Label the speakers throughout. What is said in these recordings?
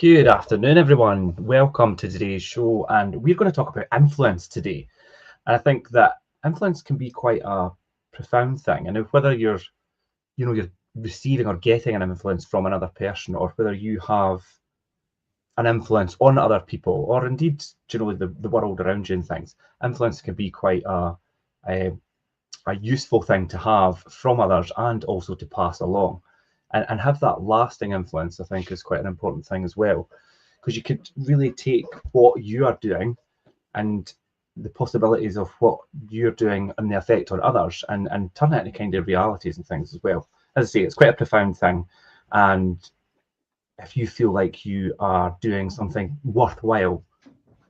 Speaker 1: Good afternoon, everyone. Welcome to today's show, and we're going to talk about influence today. And I think that influence can be quite a profound thing. And whether you're receiving or getting an influence from another person, or whether you have an influence on other people, or indeed generally the world around you and things, influence can be quite a useful thing to have from others and also to pass along. And have that lasting influence, I think, is quite an important thing as well, because you could really take what you are doing and the possibilities of what you're doing and the effect on others and turn it into kind of realities and things as well. As I say, it's quite a profound thing. And if you feel like you are doing something worthwhile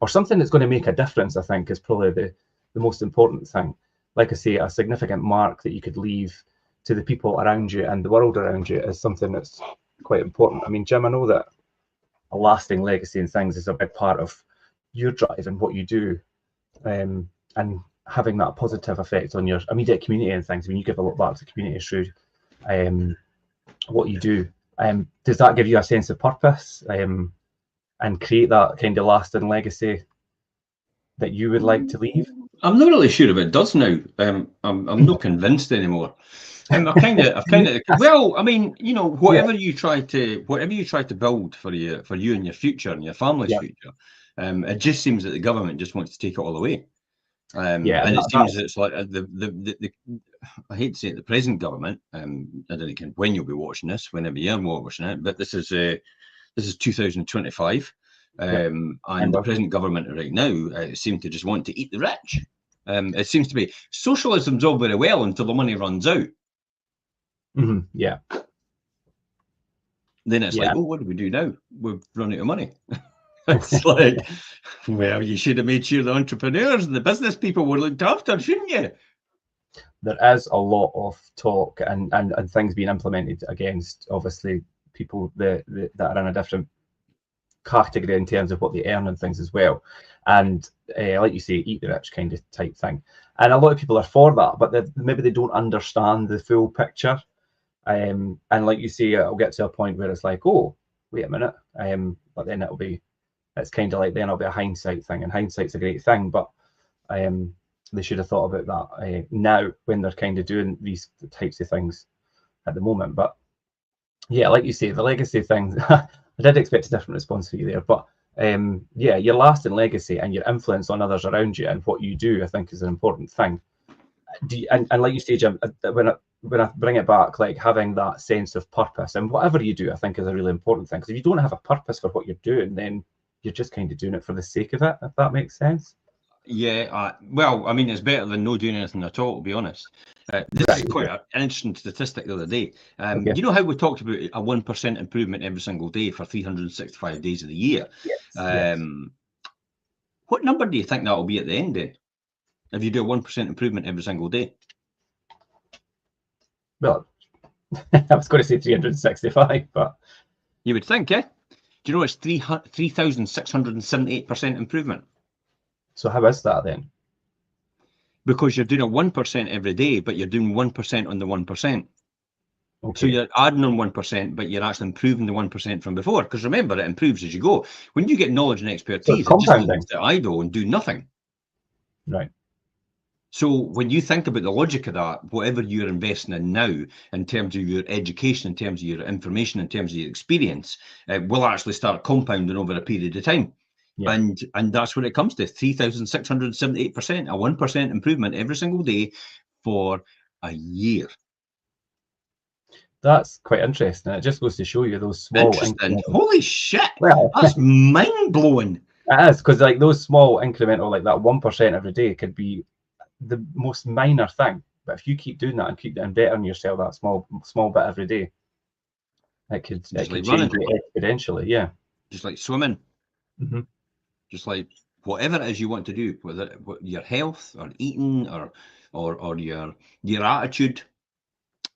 Speaker 1: or something that's going to make a difference, I think is probably the most important thing. Like I say, a significant mark that you could leave to the people around you and the world around you is something that's quite important. I mean, Jim, I know that a lasting legacy and things is a big part of your drive and what you do, and having that positive effect on your immediate community and things. When you give a lot back to the community through what you do, does that give you a sense of purpose and create that kind of lasting legacy that you would like to leave?
Speaker 2: I'm not really sure if it does now. I'm not convinced anymore. I've kind of. Well, I mean, you know, whatever you try to build for you and your future and your family's future, it just seems that the government just wants to take it all away. And it seems it's like the I hate to say it, the present government. I don't know when you'll be watching this, whenever you're watching it, but this is 2025. And the present government right now seem to just want to eat the rich. It seems to be socialism's all very well until the money runs out.
Speaker 1: Mm-hmm. Yeah.
Speaker 2: Then it's like, oh, what do we do now? We've run out of money. It's like, well, you should have made sure the entrepreneurs and the business people were looked after, shouldn't you?
Speaker 1: There is a lot of talk and things being implemented against, obviously, people that are in a different category in terms of what they earn and things as well. And like you say, eat the rich kind of type thing. And a lot of people are for that, but maybe they don't understand the full picture. And like you say, it'll get to a point where it's like, oh, wait a minute. But then it's kind of like then it'll be a hindsight thing, and hindsight's a great thing, but they should have thought about that now when they're kind of doing these types of things at the moment. But yeah, like you say, the legacy thing, I did expect a different response for you there, but your lasting legacy and your influence on others around you and what you do, I think, is an important thing. And like you say, Jim, when I bring it back, like having that sense of purpose and whatever you do, I think is a really important thing. Because if you don't have a purpose for what you're doing, then you're just kind of doing it for the sake of it, if that makes sense.
Speaker 2: Yeah, well, I mean, it's better than no doing anything at all, to be honest. This is quite an interesting statistic the other day. You know how we talked about a 1% improvement every single day for 365 days of the year?
Speaker 1: Yes.
Speaker 2: What number do you think that will be at the end of? If you do a 1% improvement every single day?
Speaker 1: Well, I was going to say 365, but
Speaker 2: you would think, Do you know it's 3,678% improvement?
Speaker 1: So how is that then?
Speaker 2: Because you're doing a 1% every day, but you're doing 1% on the 1%. Okay. So you're adding on 1%, but you're actually improving the 1% from before. Because remember, it improves as you go. When you get knowledge and expertise, it just leaves it idle and do nothing.
Speaker 1: Right.
Speaker 2: So when you think about the logic of that, whatever you're investing in now, in terms of your education, in terms of your information, in terms of your experience, will actually start compounding over a period of time. Yeah. And that's what it comes to, 3,678%, a 1% improvement every single day for a year.
Speaker 1: That's quite interesting. It just goes to show you those small.
Speaker 2: Interesting. Holy shit! Well, that's mind blowing.
Speaker 1: It is, because like those small incremental, like that 1% every day, could be the most minor thing. But if you keep doing that and keep bettering yourself that small bit every day, it could change it exponentially. Yeah.
Speaker 2: Just like swimming.
Speaker 1: Mm-hmm.
Speaker 2: Just like whatever it is you want to do, whether your health or eating or your attitude,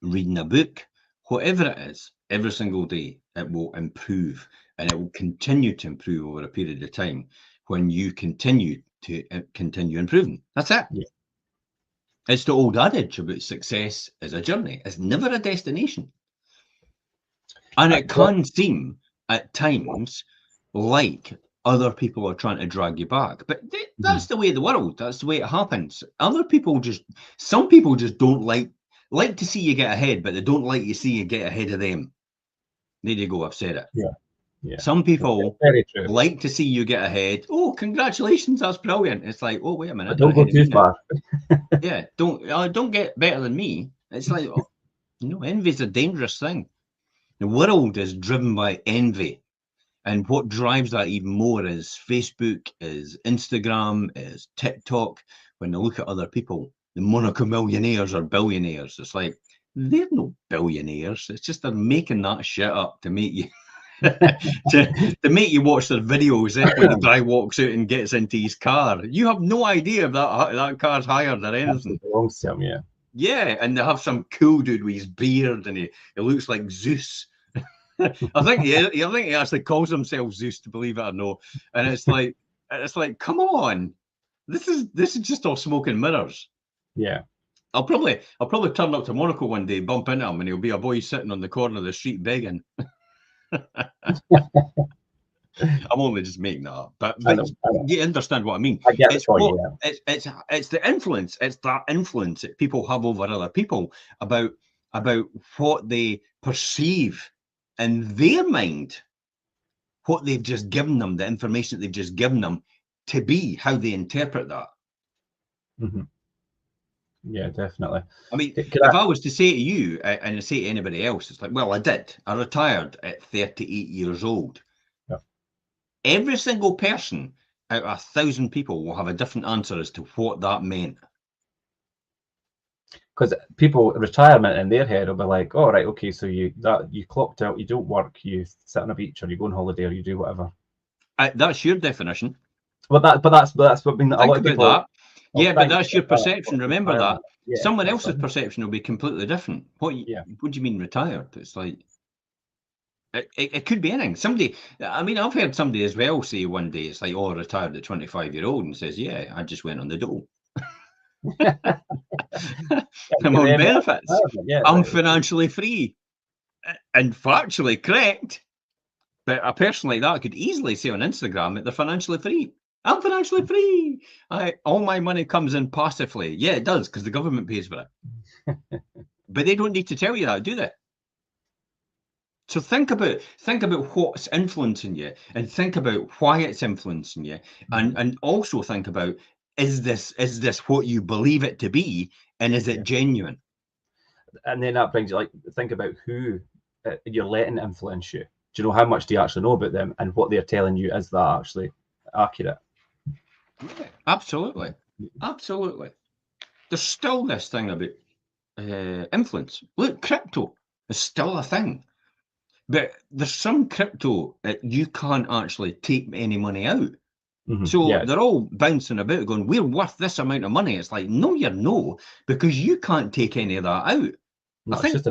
Speaker 2: reading a book, whatever it is, every single day it will improve, and it will continue to improve over a period of time when you continue improving. That's it.
Speaker 1: Yeah.
Speaker 2: It's the old adage about success is a journey. It's never a destination. And it can seem at times like other people are trying to drag you back. But that's the way of the world. That's the way it happens. Some people just don't like to see you get ahead, but they don't like to see you get ahead of them. There you go. I've said it.
Speaker 1: Yeah. Yeah.
Speaker 2: Some people
Speaker 1: Very true.
Speaker 2: like to see you get ahead. Oh, congratulations, that's brilliant. It's like, oh, wait a minute,
Speaker 1: But
Speaker 2: they're
Speaker 1: don't go
Speaker 2: ahead of me
Speaker 1: too
Speaker 2: now.
Speaker 1: far.
Speaker 2: Yeah, don't get better than me. It's like, oh, envy's a dangerous thing. The world is driven by envy. And what drives that even more is Facebook, is Instagram, is TikTok. When they look at other people, the Monaco millionaires or billionaires, it's like, they're no billionaires. It's just they're making that shit up to make you to make you watch their videos when the guy walks out and gets into his car. You have no idea if that car's hired or anything.
Speaker 1: It belongs to him, yeah.
Speaker 2: Yeah, and they have some cool dude with his beard and he looks like Zeus. I think he actually calls himself Zeus, to believe it or not. And it's like come on, this is just all smoke and mirrors.
Speaker 1: Yeah.
Speaker 2: I'll probably turn up to Monaco one day, bump into him, and he'll be a boy sitting on the corner of the street begging. I'm only just making that up, but
Speaker 1: I know.
Speaker 2: you understand what I mean.
Speaker 1: I get
Speaker 2: It's
Speaker 1: the point, yeah.
Speaker 2: it's the influence. It's that influence that people have over other people about what they perceive in their mind, what they've just given them, the information that they've just given them to be, how they interpret that.
Speaker 1: Mm-hmm. Yeah, definitely.
Speaker 2: I mean, if I was to say to you and I say to anybody else, it's like, well, I retired at 38 years old.
Speaker 1: Yeah.
Speaker 2: Every single person out of 1,000 people will have a different answer as to what that meant.
Speaker 1: Because people, retirement in their head will be like, oh, right, okay, so you clocked out, you don't work, you sit on a beach or you go on holiday or you do whatever.
Speaker 2: That's your definition.
Speaker 1: But that's what I mean. A lot of people.
Speaker 2: That. Yeah, but that's your perception. Remember that.
Speaker 1: Yeah,
Speaker 2: someone else's perception will be completely different. What do you mean retired? It's like it could be anything. Somebody, I mean, I've heard somebody as well say one day, it's like, oh, I retired at 25-year-old, and says, yeah, I just went on the dole. I'm on benefits. Yeah, I'm financially free. And factually correct. But a person like that could easily say on Instagram that they're financially free. I'm financially free. All my money comes in passively. Yeah, it does, because the government pays for it. But they don't need to tell you that, do they? So think about what's influencing you, and think about why it's influencing you, and also think about, is this what you believe it to be, and is it genuine?
Speaker 1: And then that brings you, like, think about who you're letting influence you. Do you know how much do you actually know about them, and what they're telling you, is that actually accurate?
Speaker 2: Yeah, absolutely. There's still this thing about influence. Look, crypto is still a thing. But there's some crypto that you can't actually take any money out. So they're all bouncing about going, we're worth this amount of money. It's like, no, you're no, because you can't take any of that out.
Speaker 1: No,
Speaker 2: I think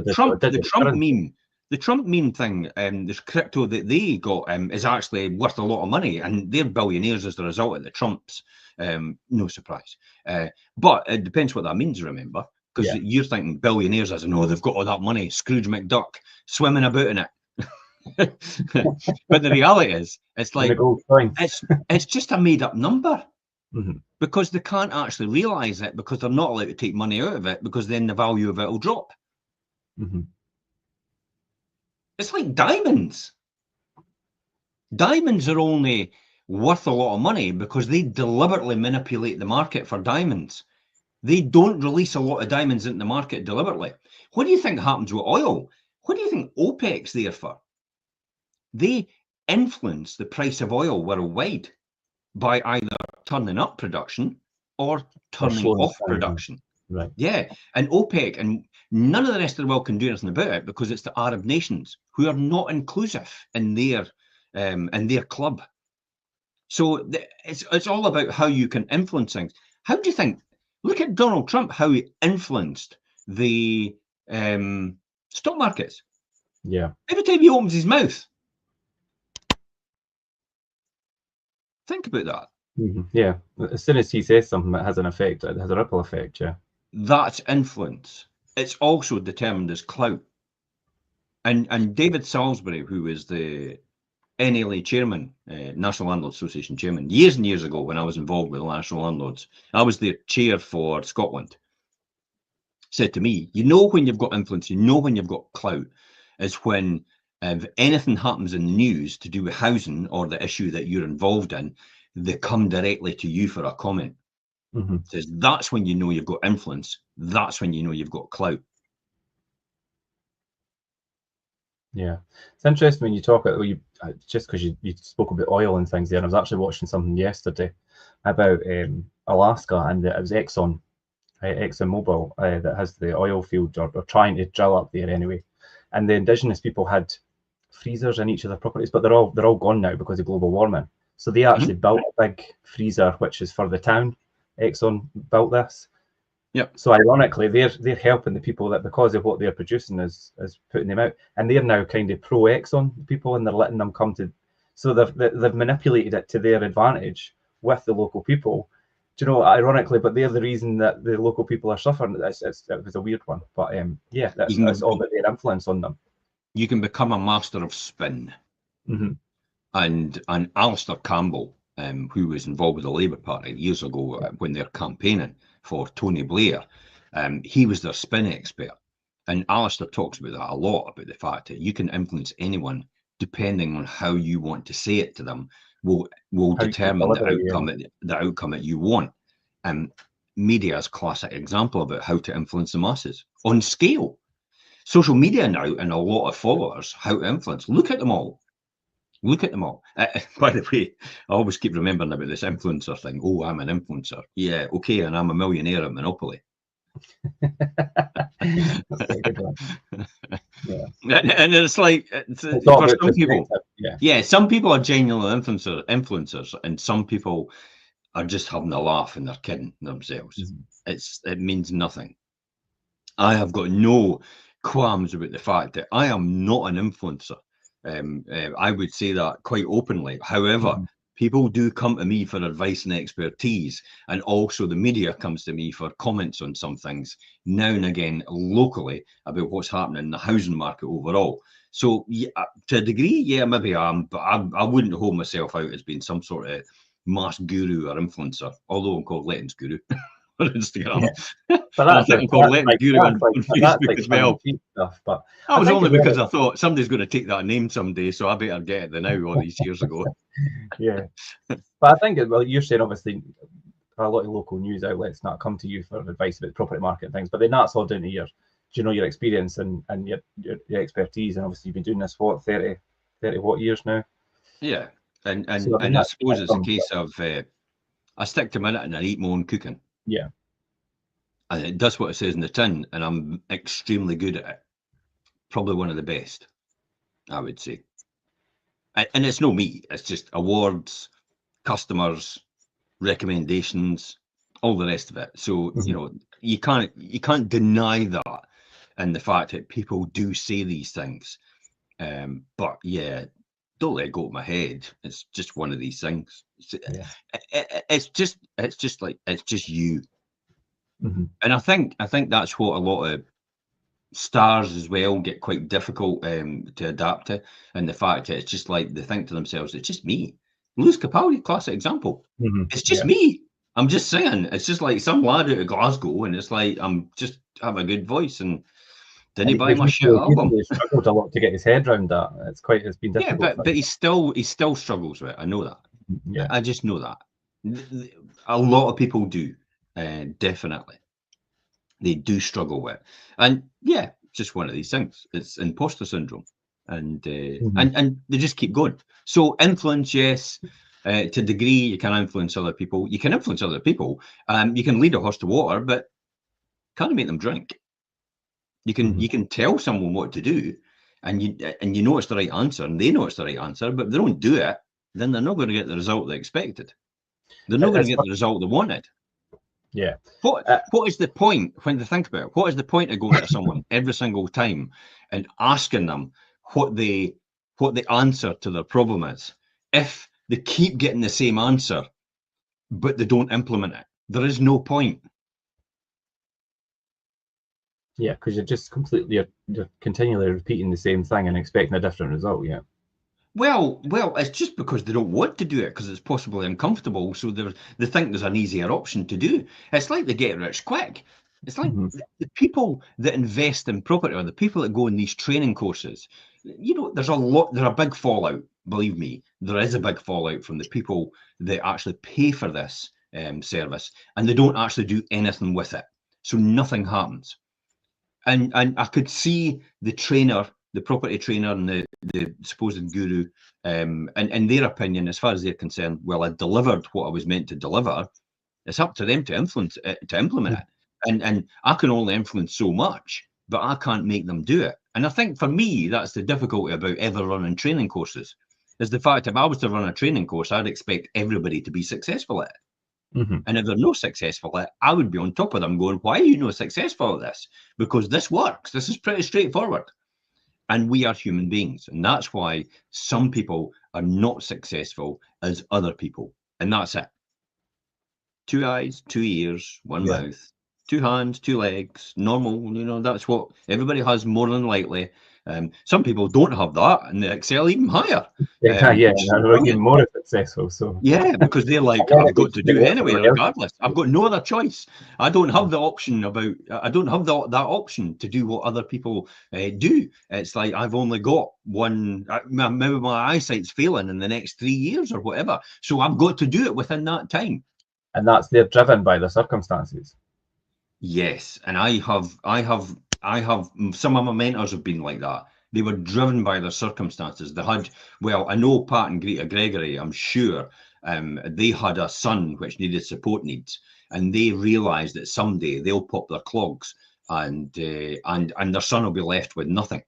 Speaker 2: the Trump meme thing, this crypto that they got is actually worth a lot of money, and they're billionaires as a result of the Trumps. No surprise. But it depends what that means, remember, because you're thinking billionaires as in, oh, they've got all that money, Scrooge McDuck swimming about in it. But the reality is, it's like it's just a made up number, because they can't actually realize it, because they're not allowed to take money out of it, because then the value of it will drop. It's like diamonds. Diamonds are only worth a lot of money because they deliberately manipulate the market for diamonds. They don't release a lot of diamonds into the market deliberately. What do you think happens with oil? What do you think OPEC's there for? They influence the price of oil worldwide by either turning up production or turning off production.
Speaker 1: Right.
Speaker 2: Yeah, and OPEC and none of the rest of the world can do anything about it, because it's the Arab nations who are not inclusive in their club. So it's all about how you can influence things. How do you think? Look at Donald Trump, how he influenced the stock markets.
Speaker 1: Yeah.
Speaker 2: Every time he opens his mouth, think about that.
Speaker 1: Yeah. As soon as he says something, it has an effect. It has a ripple effect. Yeah.
Speaker 2: That's influence. It's also determined as clout. And David Salisbury, who is the NLA chairman, National Landlords Association chairman, years and years ago when I was involved with the National Landlords, I was their chair for Scotland, said to me, you know when you've got influence, you know when you've got clout, is when if anything happens in the news to do with housing or the issue that you're involved in, they come directly to you for a comment. Says that's when you know you've got influence. That's when you know you've got clout.
Speaker 1: Yeah, it's interesting when you talk about just because you spoke about oil and things there. And I was actually watching something yesterday about Alaska, and it was ExxonMobil that has the oil field, or trying to drill up there anyway. And the indigenous people had freezers in each of their properties, but they're all gone now because of global warming. So they actually built a big freezer, which is for the town. Exxon built this.
Speaker 2: Yep.
Speaker 1: So ironically, they're helping the people that, because of what they're producing, is putting them out, and they're now kind of pro Exxon people, and they're letting them come to. So they've manipulated it to their advantage with the local people. Do you know, ironically, but they're the reason that the local people are suffering. It was a weird one, but yeah, that's all about their influence on them.
Speaker 2: You can become a master of spin. And Alistair Campbell, who was involved with the Labour Party years ago when they're campaigning for Tony Blair, he was their spin expert. And Alistair talks about that a lot, about the fact that you can influence anyone depending on how you want to say it to them will determine the outcome that you want. Media's classic example about how to influence the masses on scale. Social media now, and a lot of followers, how to influence. Look at them all. Look at them all. By the way, I always keep remembering about this influencer thing. Oh, I'm an influencer. Yeah, okay, and I'm a millionaire at Monopoly.
Speaker 1: That's a good one. Yeah.
Speaker 2: And it's like, for some people, some people are genuine influencers, and some people are just having a laugh and they're kidding themselves. It means nothing. I have got no qualms about the fact that I am not an influencer. I would say that quite openly. However, people do come to me for advice and expertise, and also the media comes to me for comments on some things now and again locally about what's happening in the housing market overall. So yeah, to a degree, yeah, maybe I am, but I wouldn't hold myself out as being some sort of mass guru or influencer, although I'm called Lettings Guru on Instagram.
Speaker 1: But
Speaker 2: I think I'm called Lettings Guru on Facebook as well.
Speaker 1: Stuff, but
Speaker 2: that was only because I thought somebody's going to take that name someday, so I better get it now all these years ago.
Speaker 1: Yeah, but I think, well, you're saying obviously a lot of local news outlets not come to you for advice about property market and things, but then that's all down to your experience and your expertise, and obviously you've been doing this for 30 what years now.
Speaker 2: Yeah, and so, I suppose it's a case of I stick to my knitting and eat my own cooking.
Speaker 1: Yeah.
Speaker 2: And it does what it says in the tin, and I'm extremely good at it. Probably one of the best, I would say. And it's no me, it's just awards, customers, recommendations, all the rest of it. So, you know, you can't deny that, and the fact that people do say these things. But yeah, don't let it go to my head. It's just one of these things. It's just you. And I think that's what a lot of stars as well get quite difficult to adapt to, and the fact that it's just like they think to themselves, it's just me. Lewis Capaldi, classic example. It's just me. I'm just saying. It's just like some lad out of Glasgow, and it's like I'm just have a good voice, and didn't he buy my shit album?
Speaker 1: He struggled a lot to get his head around that. It's been difficult.
Speaker 2: Yeah, but he still struggles with it. I know that.
Speaker 1: Yeah,
Speaker 2: I just know that. A lot of people do, definitely. They do struggle with, and yeah, just one of these things. It's imposter syndrome, and and they just keep going. So influence, yes, to a degree, you can influence other people. You can influence other people. You can lead a horse to water, but can't make them drink. You can tell someone what to do, and you know it's the right answer, and they know it's the right answer, but if they don't do it, then they're not going to get the result they expected. They're not going to get the result they wanted.
Speaker 1: Yeah.
Speaker 2: What is the point when they think about it? What is the point of going to someone every single time and asking them what the answer to their problem is if they keep getting the same answer but they don't implement it? There is no point.
Speaker 1: Yeah, because you're just you're continually repeating the same thing and expecting a different result. Yeah.
Speaker 2: Well, it's just because they don't want to do it because it's possibly uncomfortable. So they think there's an easier option to do. It's like the get rich quick. It's like
Speaker 1: Hmm.
Speaker 2: the people that invest in property or the people that go in these training courses. There's a big fallout. Believe me, there is a big fallout from the people that actually pay for this service and they don't actually do anything with it. So nothing happens. And I could see the trainer, the property trainer, and the supposed guru, and in their opinion, as far as they're concerned, well, I delivered what I was meant to deliver. It's up to them to influence it, to implement it, and I can only influence so much, but I can't make them do it. And I think for me, that's the difficulty about ever running training courses, is the fact if I was to run a training course, I'd expect everybody to be successful at it.
Speaker 1: Hmm.
Speaker 2: And if they're not successful at it, I would be on top of them going, why are you not successful at this? Because this works. This is pretty straightforward. And we are human beings. And that's why some people are not successful as other people. And that's it. 2 eyes, 2 ears, 1
Speaker 1: Yeah.
Speaker 2: mouth, 2 hands, 2 legs, normal, that's what everybody has more than likely. Some people don't have that and they excel even higher,
Speaker 1: Yeah, yeah,
Speaker 2: which is
Speaker 1: and they're even
Speaker 2: brilliant.
Speaker 1: more successful. So
Speaker 2: Yeah, because they're like,
Speaker 1: and then
Speaker 2: I've
Speaker 1: it
Speaker 2: got
Speaker 1: makes
Speaker 2: to
Speaker 1: it
Speaker 2: do it
Speaker 1: work for
Speaker 2: anyway,
Speaker 1: everybody else.
Speaker 2: regardless. I've got no other choice. I don't have the option I don't have that option to do what other people do. It's like I've only got one, maybe my eyesight's failing in the next 3 years or whatever. So I've got to do it within that time.
Speaker 1: And they're driven by the circumstances.
Speaker 2: Yes, and I have some of my mentors have been like that. They were driven by their circumstances. I know Pat and Greta Gregory, I'm sure, they had a son which needed support needs, and they realised that someday they'll pop their clogs, and their son will be left with nothing.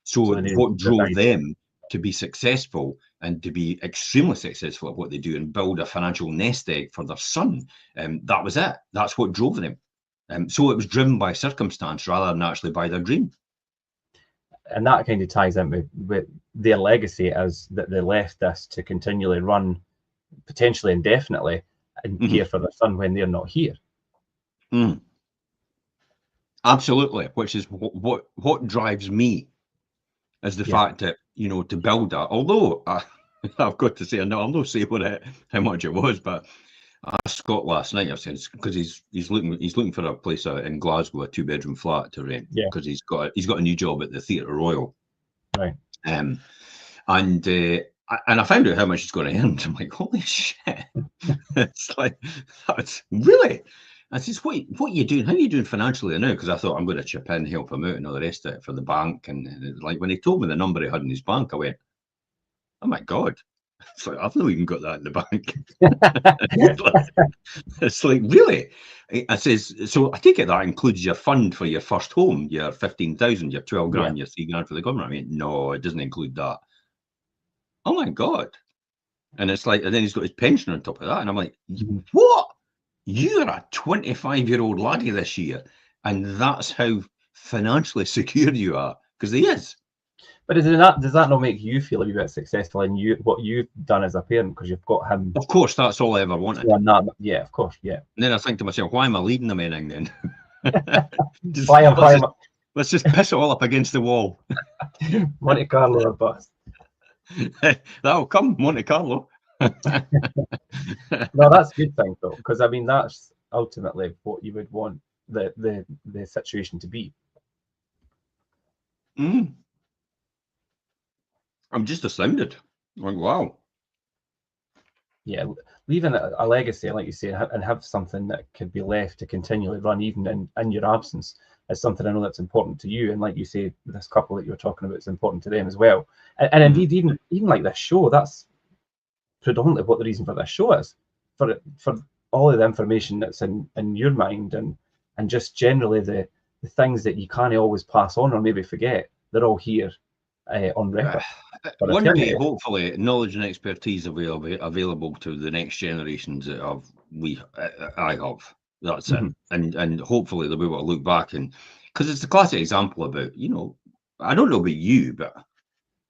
Speaker 1: So
Speaker 2: So
Speaker 1: they need
Speaker 2: what
Speaker 1: to
Speaker 2: drove
Speaker 1: decide.
Speaker 2: them to be successful and to be extremely successful at what they do and build a financial nest egg for their son, that was it. That's what drove them. So it was driven by circumstance rather than actually by their dream.
Speaker 1: And that kind of ties in with their legacy as that they left this to continually run potentially indefinitely and
Speaker 2: Mhm.
Speaker 1: care for their son when they're not here.
Speaker 2: Mm. Absolutely, which is what drives me is the
Speaker 1: Yeah,
Speaker 2: fact that to build that. Although I've got to say, no, I'll not say how much it was, but I asked Scott last night. I've said because he's looking for a place in Glasgow, a 2-bedroom flat to rent
Speaker 1: yeah,
Speaker 2: because he's got a new job at the Theatre Royal.
Speaker 1: right.
Speaker 2: Um, and I found out how much he's going to earn. I'm like, holy shit! It's like that's really. I says, what are you doing? How are you doing financially now? Because I thought I'm going to chip in, help him out, and all the rest of it for the bank. And like when he told me the number he had in his bank, I went, oh my god! It's like I've not even got that in the bank. it's like really. I says, so I take it that includes your fund for your first home, your 15,000, your 12
Speaker 1: Yeah,
Speaker 2: grand, your 3 grand for the government. I mean, no, it doesn't include that. Oh my god! And it's like, and then he's got his pension on top of that, and I'm like,
Speaker 1: mhm.
Speaker 2: what? You're a 25-year-old laddie this year, and that's how financially secure you are, because he is.
Speaker 1: But does that not make you feel a wee bit successful in what you've done as a parent because you've got him
Speaker 2: Of course, that's all I ever wanted.
Speaker 1: on that? Yeah, of course, yeah.
Speaker 2: And then I think to myself, why am I leading them anything then?
Speaker 1: Why am
Speaker 2: let's
Speaker 1: why
Speaker 2: just
Speaker 1: am
Speaker 2: let's just piss it all up against the wall.
Speaker 1: Monte Carlo or bust?
Speaker 2: That'll come, Monte Carlo.
Speaker 1: No, that's a good thing though, because I mean that's ultimately what you would want the situation to be.
Speaker 2: Mm. I'm just astounded. I'm like, wow.
Speaker 1: Yeah, leaving a legacy, like you say, and have something that could be left to continually run even in your absence is something I know that's important to you. And like you say, this couple that you were talking about is important to them as well. And
Speaker 2: Mhm.
Speaker 1: indeed, even like this show, that's predominantly what the reason for this show is for all of the information that's in your mind and just generally the things that you can't always pass on or maybe forget. They're all here on record for
Speaker 2: One day,
Speaker 1: eternity.
Speaker 2: hopefully, knowledge and expertise will be available to the next generations that I have. That's it,
Speaker 1: Mhm.
Speaker 2: and hopefully they'll be able to look back because it's the classic example about I don't know about you, but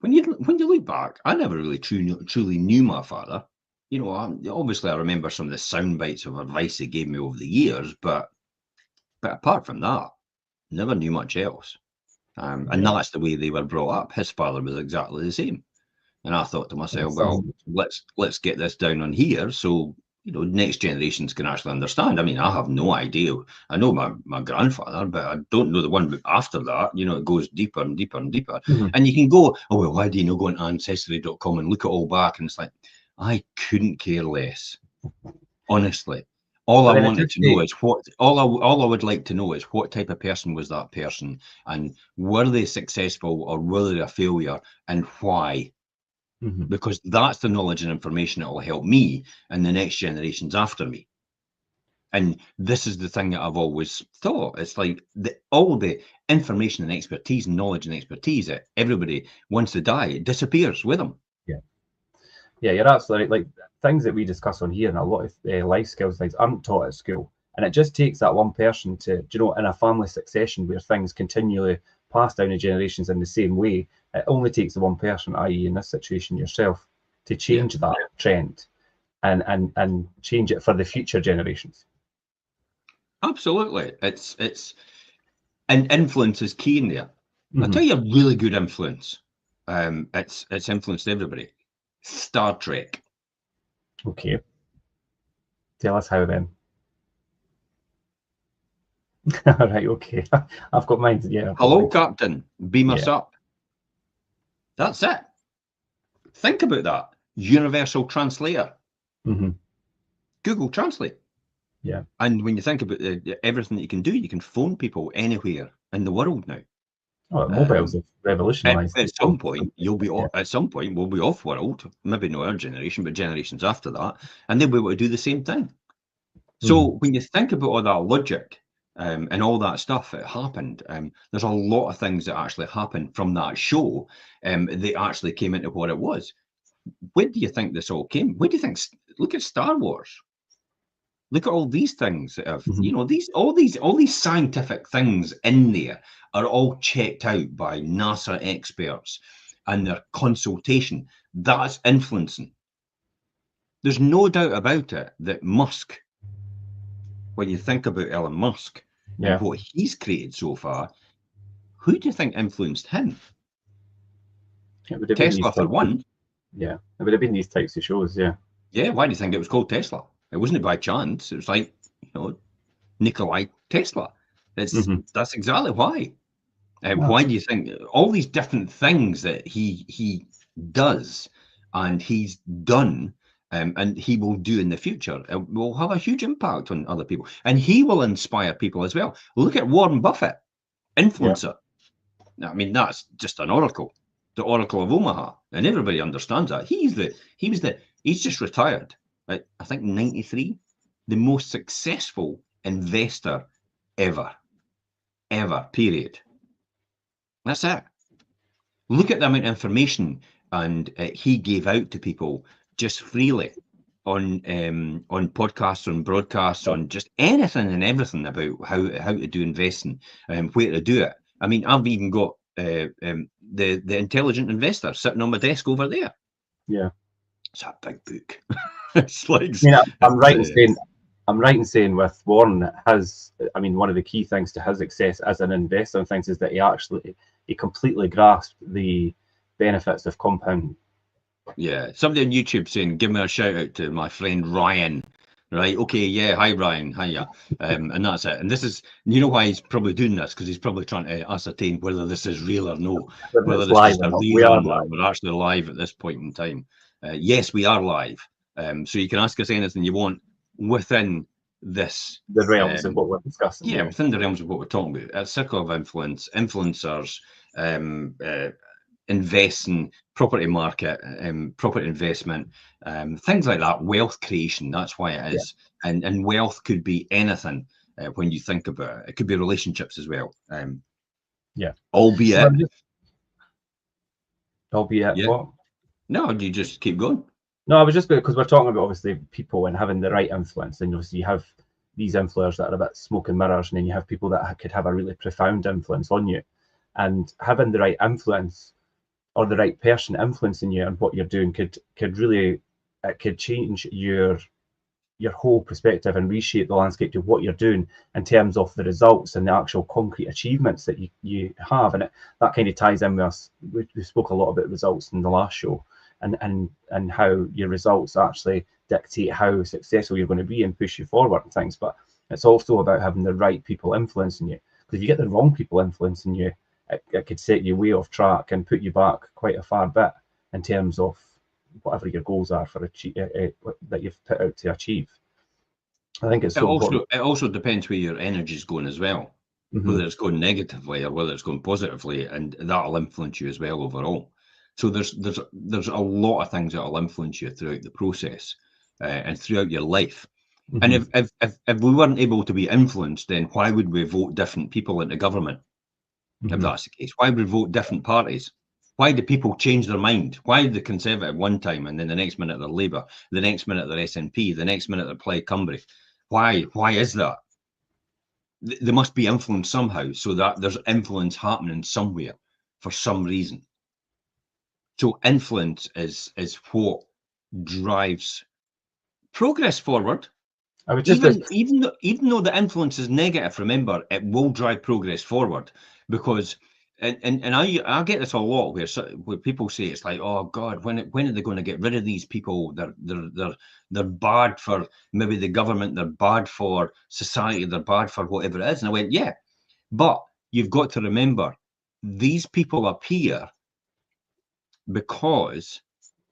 Speaker 2: when you look back, I never really truly knew my father. Obviously I remember some of the sound bites of advice he gave me over the years, but apart from that, never knew much else. And
Speaker 1: Yeah,
Speaker 2: that's the way they were brought up. His father was exactly the same. And I thought to myself, well,
Speaker 1: Some,
Speaker 2: let's get this down on here, so next generations can actually understand. I mean, I have no idea. I know my grandfather, but I don't know the one after that. It goes deeper and deeper and deeper.
Speaker 1: Mhm.
Speaker 2: And you can go, oh well, why do you not go on ancestry.com and look it all back? And it's like, I couldn't care less. Honestly, all
Speaker 1: But
Speaker 2: I
Speaker 1: then it
Speaker 2: wanted
Speaker 1: does
Speaker 2: to know
Speaker 1: take,
Speaker 2: is all I would like to know is what type of person was that person, and were they successful or were they a failure, and why?
Speaker 1: Mhm.
Speaker 2: Because that's the knowledge and information that will help me and the next generations after me. And this is the thing that I've always thought. It's like all the information and expertise, knowledge and expertise that everybody, once they die, it disappears with them.
Speaker 1: yeah, yeah, you're absolutely right. Like things that we discuss on here and a lot of life skills things aren't taught at school. And it just takes that one person to, in a family succession where things continually pass down the generations in the same way, it only takes the one person, i.e. in this situation yourself, to
Speaker 2: Yeah,
Speaker 1: change that trend and change it for the future generations.
Speaker 2: absolutely. It's and influence is key in there. I'll
Speaker 1: Hmm.
Speaker 2: tell you a really good influence. It's influenced everybody. Star Trek.
Speaker 1: Okay. Tell us how then. All right, okay. I've got mine. Yeah, I've got
Speaker 2: Hello,
Speaker 1: mine.
Speaker 2: Captain. Beam us
Speaker 1: Yeah.
Speaker 2: up. That's it. Think about that. Universal translator.
Speaker 1: Hmm.
Speaker 2: Google Translate.
Speaker 1: Yeah.
Speaker 2: And when you think about everything that you can do, you can phone people anywhere in the world now.
Speaker 1: Oh, mobiles
Speaker 2: Um,
Speaker 1: have
Speaker 2: at,
Speaker 1: revolutionized
Speaker 2: at
Speaker 1: the
Speaker 2: some
Speaker 1: world.
Speaker 2: point, at some point we'll be off world. Maybe not our generation, but generations after that, and they'll be able to do the same thing.
Speaker 1: Hmm.
Speaker 2: So when you think about all that logic and all that stuff that happened, there's a lot of things that actually happened from that show that actually came into what it was. Where do you think this all came? Where do you think? Look at Star Wars. Look at all these things that have,
Speaker 1: Hmm.
Speaker 2: all these scientific things in there are all checked out by NASA experts and their consultation. That's influencing. There's no doubt about it that Musk, when you think about Elon Musk and
Speaker 1: Yeah.
Speaker 2: what he's created so far, who do you think influenced him?
Speaker 1: It would have been these
Speaker 2: Tesla, for
Speaker 1: types of,
Speaker 2: one.
Speaker 1: yeah. It would have been these types of shows. Yeah.
Speaker 2: Yeah, why do you think it was called Tesla? It wasn't by chance. It was like, Nikolai Tesla.
Speaker 1: Hmm.
Speaker 2: That's exactly why.
Speaker 1: Oh,
Speaker 2: Why do you think all these different things that he does and he's done and he will do in the future will have a huge impact on other people, and he will inspire people as well. Look at Warren Buffett,
Speaker 1: yeah.
Speaker 2: influencer. I mean, that's just an oracle, the Oracle of Omaha, and everybody understands that. He's just retired at, I think, 93, the most successful investor ever, period. That's it. Look at the amount of information and he gave out to people just freely on podcasts, on broadcasts,
Speaker 1: Yeah.
Speaker 2: on just anything and everything about how to do investing and where to do it. I mean, I've even got the Intelligent Investor sitting on my desk over there.
Speaker 1: Yeah.
Speaker 2: It's a big book. It's like
Speaker 1: I mean, I'm
Speaker 2: it's,
Speaker 1: right in saying with Warren that I mean, one of the key things to his success as an investor and things is that he completely grasped the benefits of compounding.
Speaker 2: yeah. Somebody on YouTube saying, "Give me a shout out to my friend Ryan." Right. Okay. Yeah. Hi, Ryan. Hiya. And that's it. And this is, why he's probably doing this, because he's probably trying to ascertain whether this is real or no,
Speaker 1: Whether
Speaker 2: whether
Speaker 1: it's
Speaker 2: it's
Speaker 1: live
Speaker 2: just
Speaker 1: or
Speaker 2: a
Speaker 1: not, we are
Speaker 2: rerun or
Speaker 1: live.
Speaker 2: we're actually live at this point in time. Yes, we are live. So you can ask us anything you want within this.
Speaker 1: The realms of
Speaker 2: Um,
Speaker 1: what we're discussing.
Speaker 2: yeah,
Speaker 1: Yeah.
Speaker 2: within the realms of what we're talking about, a circle of influence, influencers, investing, property market, property investment, things like that, wealth creation. That's why it
Speaker 1: Yeah.
Speaker 2: is. And wealth could be anything when you think about it. It could be relationships as well.
Speaker 1: Yeah. So
Speaker 2: Albeit,
Speaker 1: I'm just, albeit
Speaker 2: yeah,
Speaker 1: what?
Speaker 2: no, you just keep going.
Speaker 1: No, I was just because we're talking about obviously people and having the right influence, and obviously you have these influencers that are a bit smoke and mirrors, and then you have people that could have a really profound influence on you, and having the right influence or the right person influencing you and what you're doing could really, it could change your whole perspective and reshape the landscape to what you're doing in terms of the results and the actual concrete achievements that you have. And that kind of ties in with us. We spoke a lot about results in the last show, and how your results actually dictate how successful you're going to be and push you forward and things. But it's also about having the right people influencing you. Because if you get the wrong people influencing you, it could set you way off track and put you back quite a far bit in terms of whatever your goals are for that you've put out to achieve. I think it's so important.
Speaker 2: It also depends where your energy is going as well, whether it's going negatively or whether it's going positively, and that'll influence you as well overall. So there's a lot of things that'll influence you throughout the process and throughout your life. And if we weren't able to be influenced, then why would we vote different people into government? If that's the case, why would we vote different parties? Why do people change their mind? Why are they Conservative one time and then the next minute they're Labour, the next minute they're SNP, the next minute they're Plaid Cymru? Why is that? There must be influence somehow, so that there's influence happening somewhere for some reason. So influence is what drives progress forward. Even though the influence is negative, remember, it will drive progress forward, because and I get this a lot where people say it's like, oh God, when are they going to get rid of these people? They're bad for maybe the government, they're bad for society, they're bad for whatever it is. And I went, yeah, but you've got to remember, these people appear because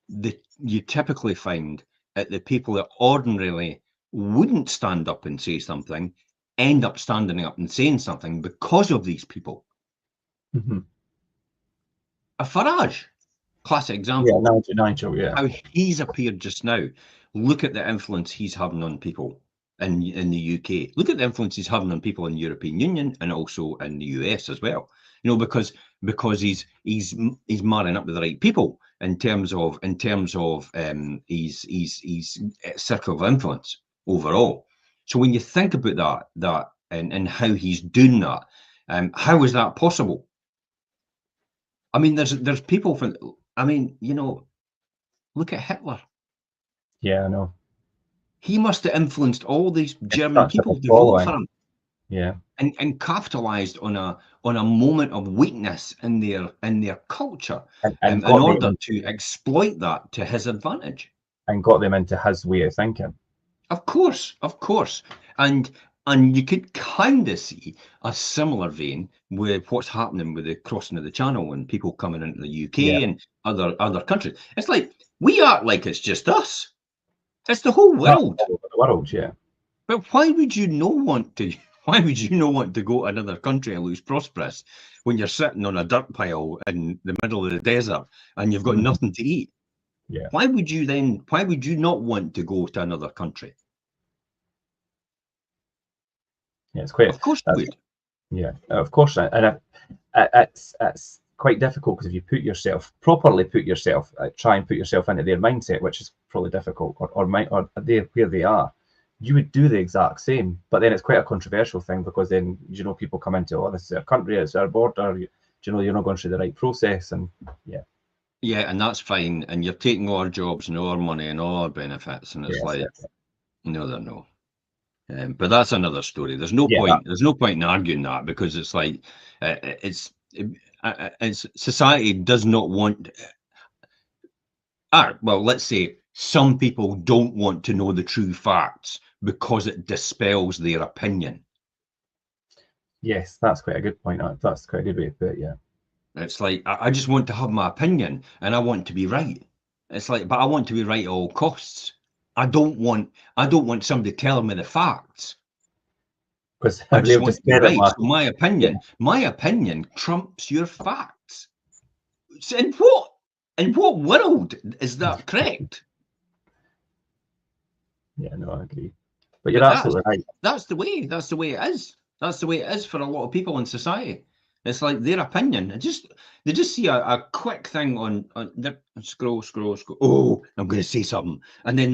Speaker 2: you typically find that the people that ordinarily wouldn't stand up and say something end up standing up and saying something because of these people. A Farage, classic example.
Speaker 1: Yeah, Nigel, yeah.
Speaker 2: How he's appeared just now. Look at the influence he's having on people in the UK. Look at the influence he's having on people in the European Union and also in the US as well. You know, because he's marrying up with the right people in terms of his circle of influence overall. So when you think about that and how he's doing that, how is that possible? I mean, there's people from. I mean, you know, look at Hitler.
Speaker 1: Yeah, I know.
Speaker 2: He must have influenced all these German people to vote for him.
Speaker 1: Yeah.
Speaker 2: And capitalized on a moment of weakness in their culture
Speaker 1: and
Speaker 2: in order to exploit that to his advantage.
Speaker 1: And got them into his way of thinking.
Speaker 2: Of course. And you could kind of see a similar vein with what's happening with the crossing of the channel and people coming into the UK and other countries. It's like, we act like it's just us. It's the whole world.
Speaker 1: All over the world, yeah.
Speaker 2: But why would you not want to go to another country and lose prosperous when you're sitting on a dirt pile in the middle of the desert and you've got nothing to eat?
Speaker 1: Yeah.
Speaker 2: Why would you not want to go to another country?
Speaker 1: Yeah, it's quite.
Speaker 2: Of course you would.
Speaker 1: Yeah, of course, and it's quite difficult, because if you properly try and put yourself into their mindset, which is probably difficult, or where they are, you would do the exact same. But then it's quite a controversial thing, because then, you know, people come into, oh, this is our country, it's our border, you know, you're not going through the right process, and yeah.
Speaker 2: Yeah, and that's fine, and you're taking all our jobs and all our money and all our benefits, and it's no, they're no. But that's another story. There's no point. There's no point in arguing that, because it's like it's society does not want. Well, let's say some people don't want to know the true facts because it dispels their opinion.
Speaker 1: Yes, that's quite a good point. That's quite a good way to put it. Yeah.
Speaker 2: It's like, I just want to have my opinion and I want to be right. It's like, but I want to be right at all costs. I don't want somebody telling me the facts.
Speaker 1: Because
Speaker 2: I just want to be right. So my opinion trumps your facts. In what world is that correct?
Speaker 1: Yeah, no, I agree. But you're absolutely right.
Speaker 2: That's the way it is. That's the way it is for a lot of people in society. It's like their opinion. They just see a quick thing on their scroll. Oh, I'm going to say something, and then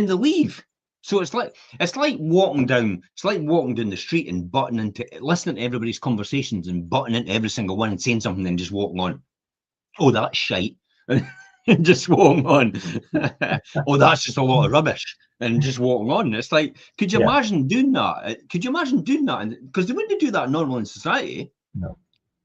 Speaker 2: they leave. So it's like walking down the street and listening to everybody's conversations and butting into every single one and saying something, and just walking on. Oh, that's shite, and just walking on. Oh, that's just a lot of rubbish, and just walking on. It's like, could you imagine doing that? Could you imagine doing that? Because they wouldn't do that normal in society.
Speaker 1: No.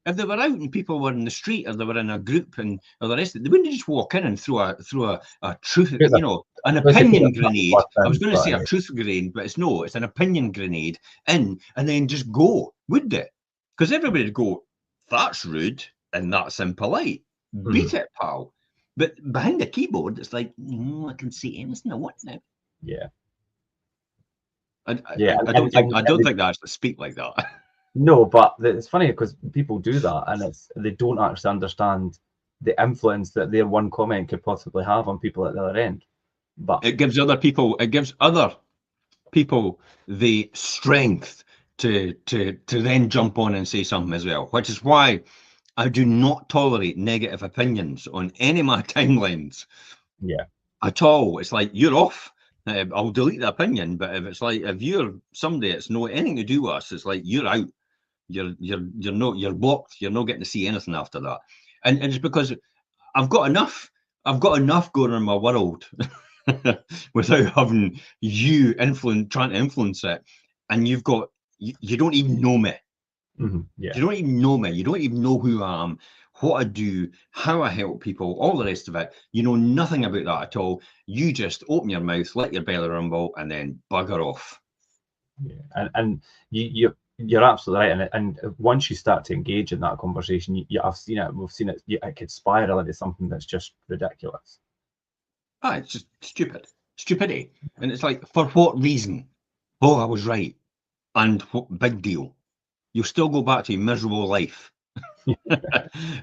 Speaker 2: If they were out and people were in the street or they were in a group and or the rest of it, they wouldn't just walk in and throw a truth,
Speaker 1: Here's a,
Speaker 2: an
Speaker 1: let's say put
Speaker 2: opinion
Speaker 1: a truth
Speaker 2: grenade. I was
Speaker 1: person,
Speaker 2: going to
Speaker 1: but
Speaker 2: say a truth grenade, but it's an opinion grenade in and then just go, would they? Because everybody would go, that's rude and that's impolite. Beat it, pal. But behind the keyboard, it's like, no, I can see anything I want now.
Speaker 1: yeah,
Speaker 2: I don't think
Speaker 1: and
Speaker 2: they actually speak like that.
Speaker 1: no, but it's funny because people do that, and they don't actually understand the influence that their one comment could possibly have on people at the other end. But
Speaker 2: It gives other people the strength to then jump on and say something as well, which is why I do not tolerate negative opinions on any of my timelines.
Speaker 1: yeah,
Speaker 2: At all. It's like you're off. I'll delete the opinion, but if it's like if you're somebody that's no anything to do with us, it's like you're out. You're blocked. You're not getting to see anything after that. And it's because I've got enough going on in my world without having you trying to influence it. And you don't even know me.
Speaker 1: yeah.
Speaker 2: You don't even know me. You don't even know who I am, what I do, how I help people, all the rest of it. You know nothing about that at all. You just open your mouth, let your belly rumble, and then bugger off.
Speaker 1: Yeah. And you're absolutely right. And once you start to engage in that conversation, I've seen it. We've seen it. It could spiral into something that's just ridiculous.
Speaker 2: It's just stupidity. And it's like, for what reason? Oh, I was right. And what big deal? You'll still go back to your miserable life.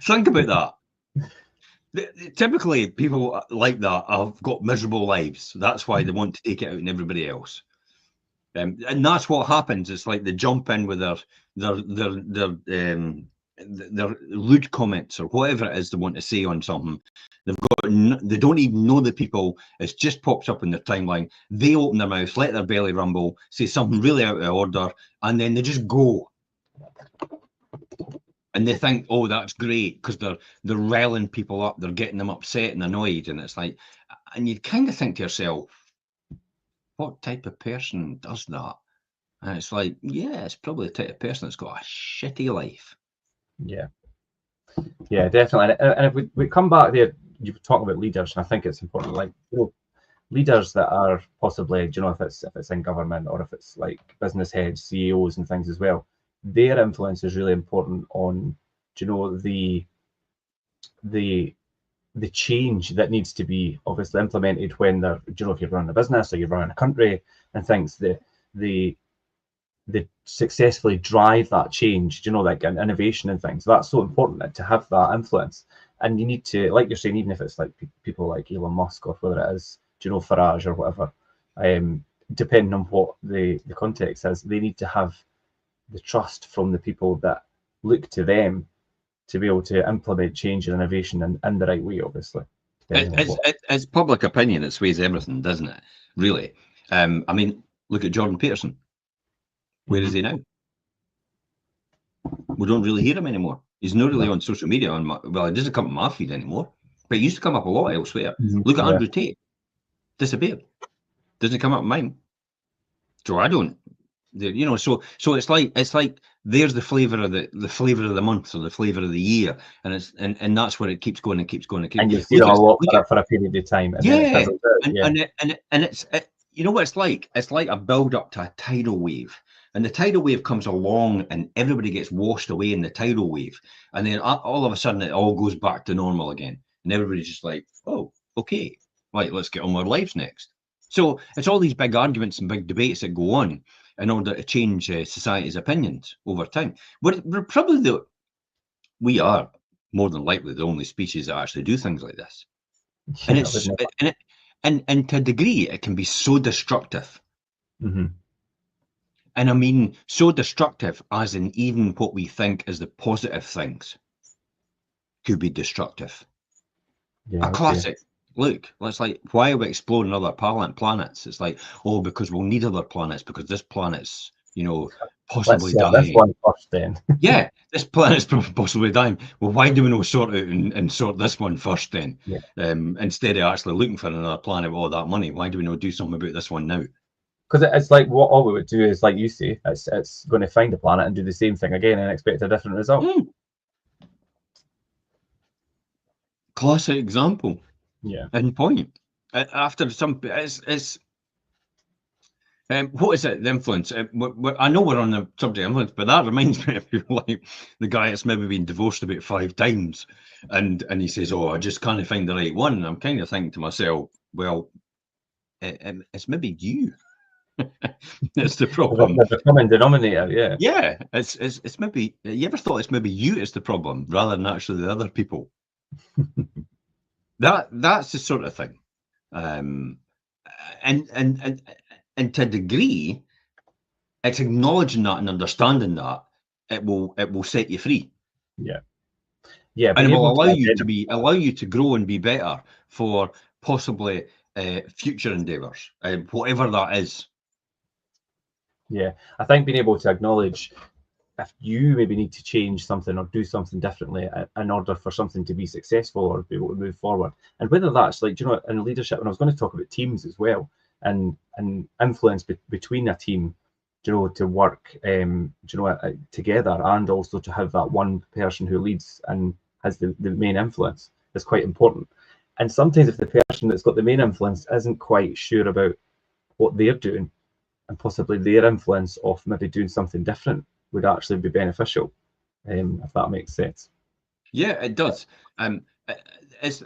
Speaker 2: Think about that. Typically, people like that have got miserable lives. That's why they want to take it out on everybody else. And that's what happens. It's like they jump in with their rude comments or whatever it is they want to say on something. They don't even know the people. It just pops up in their timeline. They open their mouth, let their belly rumble, say something really out of order, and then they just go. And they think, oh, that's great because they're riling people up, they're getting them upset and annoyed, and it's like, and you kind of think to yourself, what type of person does that? And it's like, yeah, it's probably the type of person that's got a shitty life.
Speaker 1: Yeah, yeah, definitely. And if we come back there, you talk about leaders, and I think it's important. Like, leaders that are possibly, if it's in government or if it's like business heads, CEOs, and things as well, their influence is really important on, the change that needs to be obviously implemented when they're, if you're running a business or you're running a country and things, the they successfully drive that change, like an innovation and things. That's so important to have that influence. And you need to, like you're saying, even if it's like people like Elon Musk or whether it is, Farage or whatever, depending on what the context is, they need to have the trust from the people that look to them to be able to implement change and innovation in the right way, obviously.
Speaker 2: It's public opinion that sways everything, doesn't it? Really. I mean, look at Jordan Peterson. Where is he now? We don't really hear him anymore. He's not really on social media. Well, he doesn't come up my feed anymore, but he used to come up a lot elsewhere. Look at Andrew Tate. Disappeared. Doesn't come up mine. So I don't. So it's like there's the flavor of the month or the flavor of the year, and that's where it keeps going and keeps going and keeps.
Speaker 1: And you see them a lot for a period of time, and then it fizzles out.
Speaker 2: And it's you know what it's like? It's like a build up to a tidal wave. And the tidal wave comes along and everybody gets washed away in the tidal wave. And then all of a sudden it all goes back to normal again. And everybody's just like, oh, okay, right, let's get on with our lives next. So it's all these big arguments and big debates that go on in order to change society's opinions over time. We're probably we are more than likely the only species that actually do things like this. And and to a degree, it can be so destructive. And I mean, so destructive as in even what we think is the positive things could be destructive.
Speaker 1: Yeah,
Speaker 2: a classic. Look, it's like, why are we exploring other planets? It's like, oh, because we'll need other planets because this planet's, possibly dying.
Speaker 1: This one first, then.
Speaker 2: Yeah, this planet's possibly dying. Well, why do we not sort out and sort this one first then?
Speaker 1: Yeah.
Speaker 2: Instead of actually looking for another planet with all that money, why do we not do something about this one now?
Speaker 1: Because it's like what all we would do is, like you say, it's going to find a planet and do the same thing again and expect a different result.
Speaker 2: Classic example.
Speaker 1: Yeah.
Speaker 2: And point. After some, it's what is it? The influence. I know we're on the subject of influence, but that reminds me of like the guy that's maybe been divorced about 5 times, and he says, "Oh, I just can't find the right one." And I'm kind of thinking to myself, well, it's maybe you. That's the problem.
Speaker 1: The common denominator, yeah.
Speaker 2: Yeah, it's maybe. You ever thought it's maybe you is the problem rather than actually the other people? That's the sort of thing. Um, and to a degree, it's acknowledging that and understanding that it will set you free,
Speaker 1: Yeah. Yeah,
Speaker 2: and
Speaker 1: being
Speaker 2: it will
Speaker 1: able to
Speaker 2: allow you to grow and be better for possibly future endeavours, whatever that is.
Speaker 1: yeah, I think being able to acknowledge if you maybe need to change something or do something differently in order for something to be successful or be able to move forward. And whether that's like, in leadership, and I was going to talk about teams as well, and influence between a team, to work, together, and also to have that one person who leads and has the main influence is quite important. And sometimes if the person that's got the main influence isn't quite sure about what they're doing, and possibly their influence of maybe doing something different would actually be beneficial, if that makes sense.
Speaker 2: Yeah, it does. It's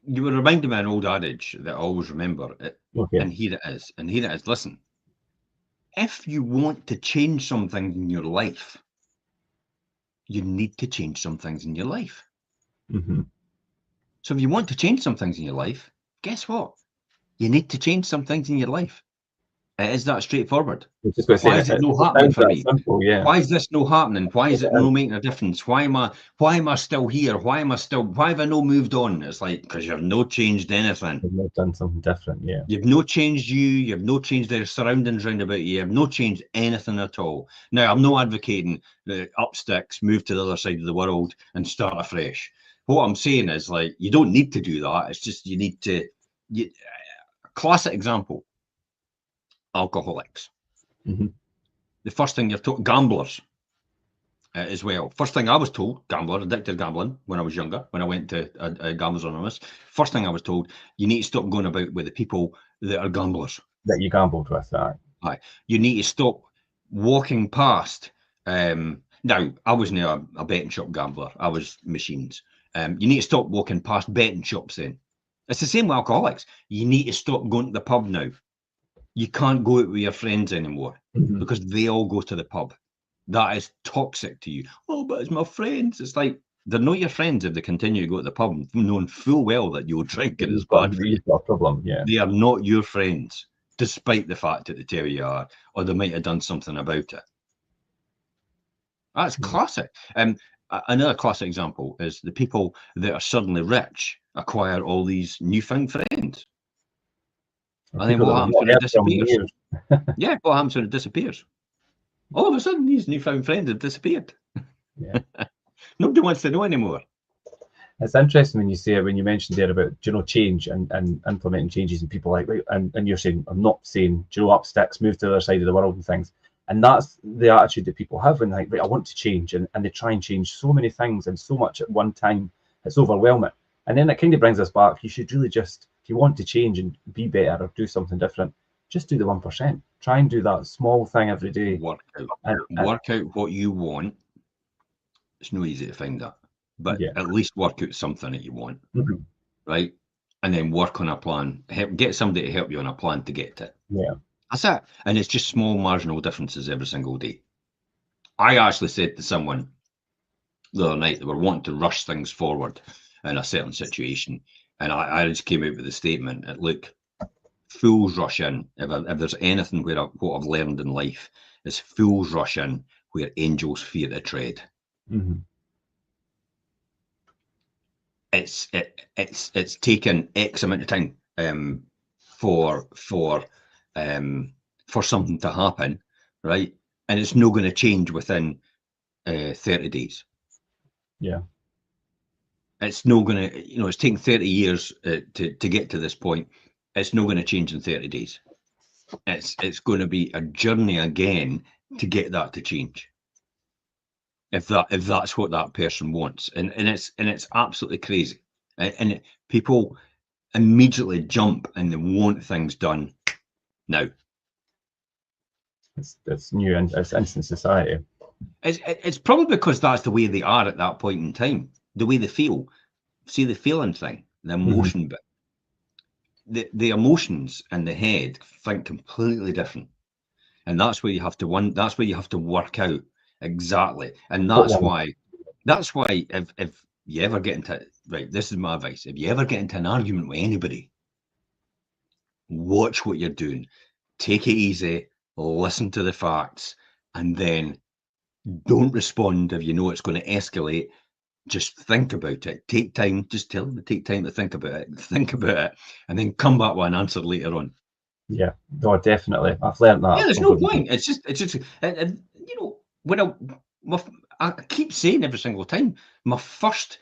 Speaker 2: you were reminding me of an old adage that I always remember,
Speaker 1: Okay.
Speaker 2: and here it is. And here it is. Listen, if you want to change something in your life, you need to change some things in your life.
Speaker 1: Mm-hmm.
Speaker 2: So if you want to change some things in your life, guess what? You need to change some things in your life. It is that straightforward.
Speaker 1: I was just going to say
Speaker 2: Why
Speaker 1: it,
Speaker 2: is it
Speaker 1: it
Speaker 2: no
Speaker 1: it
Speaker 2: happening
Speaker 1: sounds
Speaker 2: for
Speaker 1: that
Speaker 2: me?
Speaker 1: simple, yeah.
Speaker 2: Why is this no happening? Why is it
Speaker 1: It
Speaker 2: no
Speaker 1: is.
Speaker 2: making a difference? Why am I still here? Why have I no moved on? It's like, because you've no changed anything.
Speaker 1: They've not done something different, yeah.
Speaker 2: You've no changed you've no changed the surroundings round about you've no changed anything at all. Now, I'm not advocating the up sticks, move to the other side of the world and start afresh. What I'm saying is, like, you don't need to do that. It's just you need to. Classic example: alcoholics.
Speaker 1: Mm-hmm.
Speaker 2: The first thing you're told, gamblers as well. First thing I was told, gambler, addicted gambling when I was younger, when I went to Gamblers Anonymous. First thing I was told, you need to stop going about with the people that are gamblers.
Speaker 1: That you gambled with that.
Speaker 2: Aye. You need to stop walking past. Now, I wasn't a betting shop gambler. I was machines. You need to stop walking past betting shops then. It's the same with alcoholics. You need to stop going to the pub now. You can't go out with your friends anymore
Speaker 1: Mm-hmm.
Speaker 2: because they all go to the pub. That is toxic to you. Oh, but it's my friends. It's like, they're not your friends if they continue to go to the pub, knowing full well that you'll drink and it's bad for you.
Speaker 1: You've got a problem, yeah.
Speaker 2: They are not your friends, despite the fact that they tell you are, or they might have done something about it. That's classic. Another classic example is the people that are suddenly rich acquire all these newfound friends.
Speaker 1: And
Speaker 2: And then
Speaker 1: people that
Speaker 2: what
Speaker 1: we've
Speaker 2: happens
Speaker 1: not
Speaker 2: when it
Speaker 1: heard from in
Speaker 2: disappears?
Speaker 1: years.
Speaker 2: Yeah, what happens when it disappears? All of a sudden, these newfound friends have disappeared.
Speaker 1: Yeah.
Speaker 2: Nobody wants to know anymore.
Speaker 1: It's interesting when you say it, when you mentioned there about, change and implementing changes, and people like, right, and you're saying, I'm not saying, up sticks, move to the other side of the world and things. And that's the attitude that people have when, like, right, I want to change, and they try and change so many things and so much at one time, it's overwhelming. And then it kind of brings us back, you should really just, if you want to change and be better or do something different, just do the 1%. Try and do that small thing every day.
Speaker 2: Work out.
Speaker 1: And
Speaker 2: Work out what you want. It's no easy to find that, but
Speaker 1: yeah.
Speaker 2: at least work out something that you want,
Speaker 1: Mhm.
Speaker 2: right? And then work on a plan. Get somebody to help you on a plan to get to it.
Speaker 1: Yeah.
Speaker 2: That's it. And it's just small marginal differences every single day. I actually said to someone the other night, they were wanting to rush things forward in a certain situation, and I just came out with the statement that, look, fools rush in. If there's anything what I've learned in life is fools rush in where angels fear to tread.
Speaker 1: Mm-hmm.
Speaker 2: It's taken X amount of time for something to happen, right? And it's not going to change within 30 days.
Speaker 1: Yeah.
Speaker 2: It's not going to, it's taken 30 years to get to this point. It's not going to change in 30 days. It's going to be a journey again to get that to change. if that's what that person wants, and it's absolutely crazy, and people immediately jump and they want things done now.
Speaker 1: It's new and it's instant society.
Speaker 2: It's probably because that's the way they are at that point in time, the way they feel. See the feeling thing, the emotion bit. The emotions in the head think completely different, and that's where you have to that's where you have to work out exactly, and that's why if you ever get into, right, this is my advice, if you ever get into an argument with anybody, watch what you're doing, take it easy, listen to the facts, and then don't respond if you know it's going to escalate. Just think about it. Take time. Just tell them to take time to think about it, and then come back with an answer later on.
Speaker 1: Yeah, no, definitely. I've learned that.
Speaker 2: Yeah, there's no point. It's just, and you know, when I keep saying every single time, my first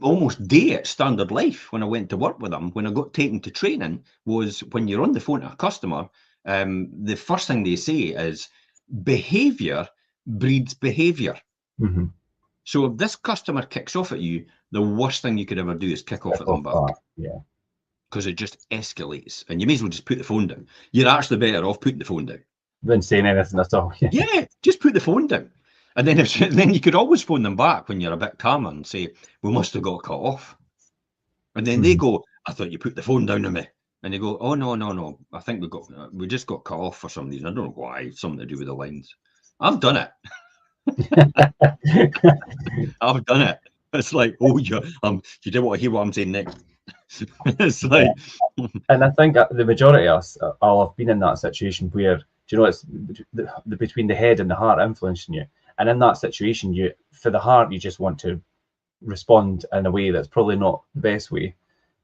Speaker 2: almost day at Standard Life when I went to work with them, when I got taken to training, was when you're on the phone to a customer, the first thing they say is behavior breeds behavior. So if this customer kicks off at you, the worst thing you could ever do is kick off at them back.
Speaker 1: Yeah.
Speaker 2: Because it just escalates, and you may as well just put the phone down. You're actually better off putting the phone down
Speaker 1: than saying anything at all.
Speaker 2: Yeah, just put the phone down, and then then you could always phone them back when you're a bit calmer and say, "We must have got cut off," and then they go, "I thought you put the phone down on me," and they go, "Oh no, I think we just got cut off for some reason. I don't know why. Something to do with the lines." I've done it. I've done it. It's like, oh, you don't want to hear what I'm saying next. It's like,
Speaker 1: and I think the majority of us all have been in that situation where, it's between the head and the heart influencing you, and in that situation, for the heart, you just want to respond in a way that's probably not the best way,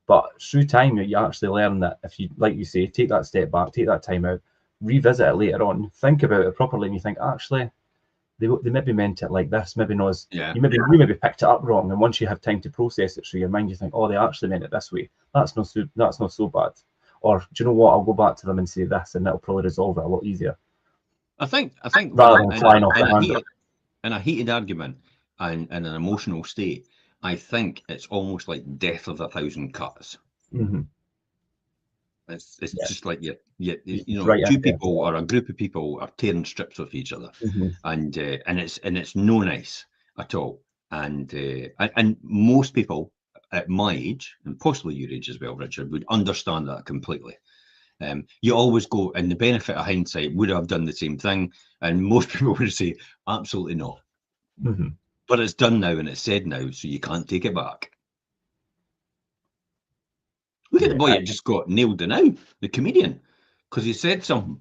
Speaker 1: but through time, you actually learn that if you, like you say, take that step back, take that time out, revisit it later on, think about it properly, and you think, actually, they maybe meant it like this, maybe not.
Speaker 2: Yeah.
Speaker 1: You maybe picked it up wrong, and once you have time to process it through your mind, you think, oh, they actually meant it this way. That's not so bad. Or do you know what? I'll go back to them and say this, and that'll probably resolve it a lot easier.
Speaker 2: I think
Speaker 1: rather than flying off the handle.
Speaker 2: In a heated argument and in an emotional state, I think it's almost like death of a thousand cuts. It's just like two people or a group of people are tearing strips off each other, and it's no nice at all. And most people at my age, and possibly your age as well, Richard, would understand that completely. You always go, and the benefit of hindsight, would I have done the same thing? And most people would say, absolutely not. But it's done now and it's said now, so you can't take it back. Look at the boy that just got nailed now, the comedian, because he said something.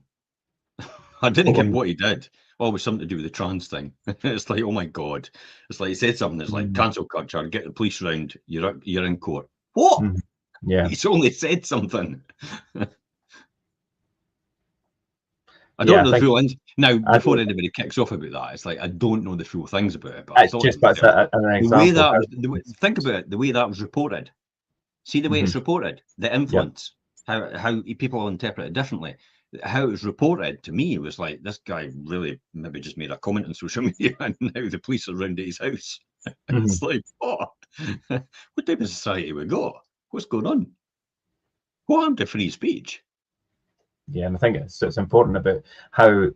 Speaker 2: I didn't get what he did. Always something to do with the trans thing. It's like, oh my God. It's like he said something that's like, cancel culture, get the police round, you're in court. What?
Speaker 1: Yeah.
Speaker 2: He's only said something. I don't know the full now. Before anybody kicks off about that, it's like I don't know the full things about it. But I thought the way that think about it, the way that was reported. See the way it's reported, the influence, how people interpret it differently. How it was reported to me was like, this guy really maybe just made a comment on social media, and now the police are round at his house. It's like, what type of society we got? What's going on? What happened to free speech?
Speaker 1: Yeah, and I think it's important about how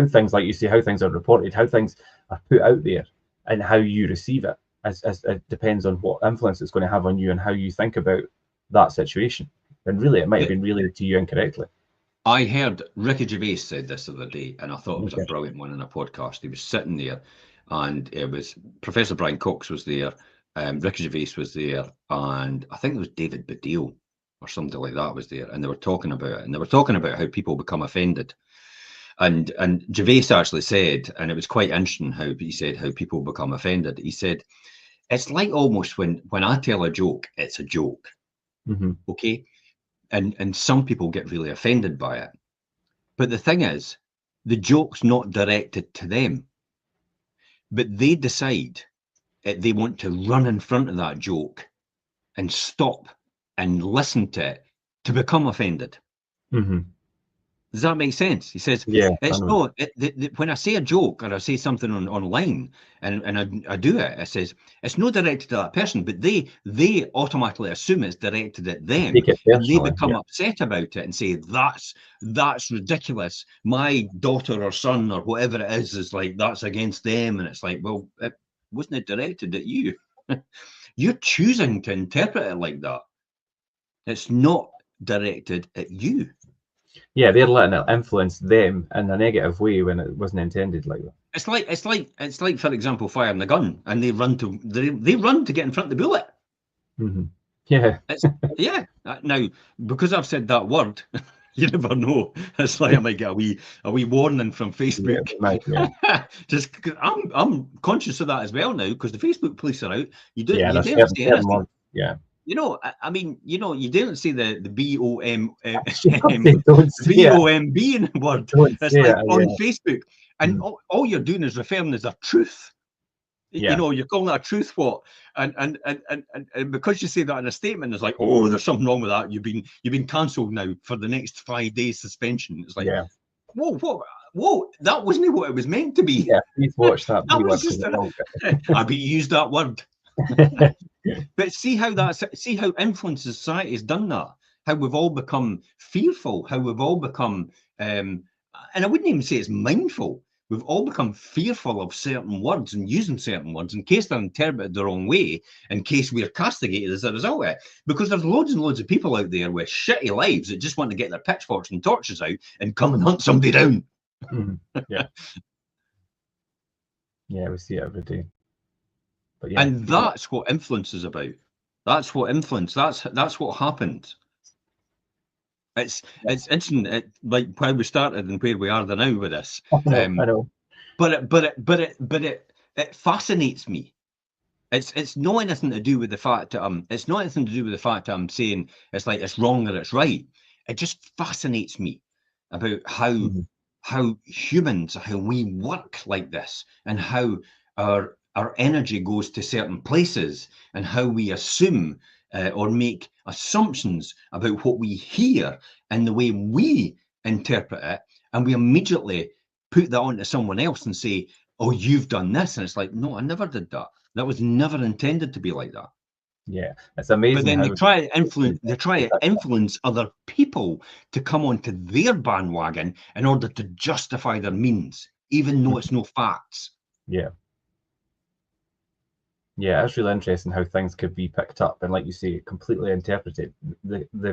Speaker 1: things, like you say, how things are reported, how things are put out there, and how you receive it. As it depends on what influence it's going to have on you and how you think about that situation. And really, it might have been relayed to you incorrectly.
Speaker 2: I heard Ricky Gervais said this the other day, and I thought it was a brilliant one in a podcast. He was sitting there, and it was Professor Brian Cox was there, Ricky Gervais was there, and I think it was David Baddiel or something like that was there, and they were talking about it, and they were talking about how people become offended. And Gervais actually said, and it was quite interesting how he said how people become offended. He said, it's like almost when I tell a joke, it's a joke, okay? And some people get really offended by it. But the thing is, the joke's not directed to them. But they decide they want to run in front of that joke and stop and listen to it to become offended. Does that make sense? He says,
Speaker 1: Yeah, I
Speaker 2: it's
Speaker 1: know.
Speaker 2: no, when I say a joke or I say something online and I do it, it says, it's not directed to that person, but they automatically assume it's directed at
Speaker 1: They
Speaker 2: them
Speaker 1: take it
Speaker 2: and they
Speaker 1: personally.
Speaker 2: become upset about it and say, that's ridiculous. My daughter or son or whatever it is like, that's against them. And it's like, well, it wasn't it directed at you? You're choosing to interpret it like that. It's not directed at you.
Speaker 1: Yeah, they're letting it influence them in a negative way when it wasn't intended like that.
Speaker 2: It's like, for example, firing the gun, and they run to get in front of the bullet.
Speaker 1: Mm-hmm. Yeah.
Speaker 2: It's yeah. Now, because I've said that word, you never know. It's like I might get a wee warning from Facebook.
Speaker 1: Yeah.
Speaker 2: Just because I'm conscious of that as well now, because the Facebook police are out. You
Speaker 1: Yeah,
Speaker 2: don't
Speaker 1: there's
Speaker 2: say
Speaker 1: certain
Speaker 2: anything.
Speaker 1: ones. Yeah.
Speaker 2: You know, I mean, you know, you don't say the BOM
Speaker 1: Don't say it.
Speaker 2: BOMB word.
Speaker 1: Don't
Speaker 2: It's
Speaker 1: say
Speaker 2: like
Speaker 1: it.
Speaker 2: on
Speaker 1: Yeah.
Speaker 2: Facebook, and
Speaker 1: Mm.
Speaker 2: all you're doing is referring as a truth. You
Speaker 1: Yeah.
Speaker 2: know, you're calling it a truth what, and because you say that in a statement, it's like, oh, there's something wrong with that. You've been cancelled now for the next 5 days suspension. It's like,
Speaker 1: Yeah.
Speaker 2: whoa, that wasn't what it was meant to be.
Speaker 1: Yeah. Please watch that
Speaker 2: That
Speaker 1: B
Speaker 2: was
Speaker 1: word
Speaker 2: just
Speaker 1: because
Speaker 2: I be used that word.
Speaker 1: it's
Speaker 2: But see how influence society has done that. How we've all become fearful. How we've all become, and I wouldn't even say it's mindful. We've all become fearful of certain words and using certain words in case they're interpreted the wrong way, in case we're castigated as a result of it. Because there's loads and loads of people out there with shitty lives that just want to get their pitchforks and torches out and come and hunt somebody down.
Speaker 1: Mhm. Yeah. Yeah, we see it every day. But yeah,
Speaker 2: And that's what influence is about. That's what influence. That's what happened. It's interesting, like where we started and where we are now with this.
Speaker 1: I know.
Speaker 2: It fascinates me. It's not anything to do with the fact that it's not anything to do with the fact that I'm saying it's like it's wrong or it's right. It just fascinates me about
Speaker 1: Mhm.
Speaker 2: how humans, how we work like this, and how our energy goes to certain places, and how we assume or make assumptions about what we hear and the way we interpret it, and we immediately put that onto someone else and say, "Oh, you've done this," and it's like, no, I never did that. That was never intended to be like that.
Speaker 1: Yeah. It's
Speaker 2: But
Speaker 1: amazing
Speaker 2: then
Speaker 1: how
Speaker 2: they try to influence other people to come onto their bandwagon in order to justify their means, even though it's no facts.
Speaker 1: yeah. Yeah, it's really interesting how things could be picked up and, like you say, completely interpreted the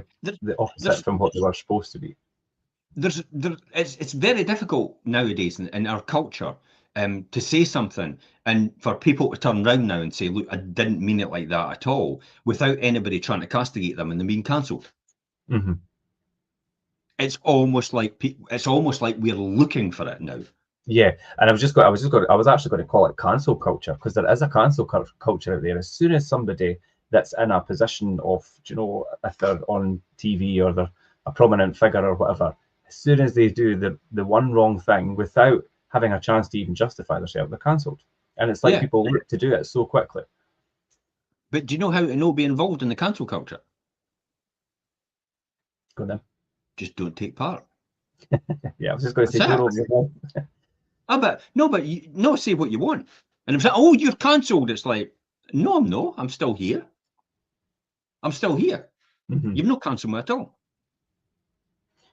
Speaker 1: opposite
Speaker 2: There's
Speaker 1: from what they were supposed to be.
Speaker 2: it's very difficult nowadays in our culture to say something and for people to turn around now and say, look, I didn't mean it like that at all, without anybody trying to castigate them and them being cancelled.
Speaker 1: Mm-hmm.
Speaker 2: It's almost like we're looking for it now.
Speaker 1: Yeah, and I was actually going to call it cancel culture, because there is a cancel culture out there. As soon as somebody that's in a position of, if they're on TV or they're a prominent figure or whatever, as soon as they do the one wrong thing without having a chance to even justify themselves, they're cancelled. And it's like
Speaker 2: Yeah.
Speaker 1: people look to do it so quickly.
Speaker 2: But do you know how to not be involved in the cancel culture?
Speaker 1: Go then.
Speaker 2: Just don't take part.
Speaker 1: Yeah, I was just going to say,
Speaker 2: That's
Speaker 1: don't
Speaker 2: it.
Speaker 1: open your mouth.
Speaker 2: No, say what you want. And if it's like, oh, you're cancelled, it's like, no, I'm not. I'm still here. I'm still here.
Speaker 1: Mhm.
Speaker 2: You've not cancelled me at all.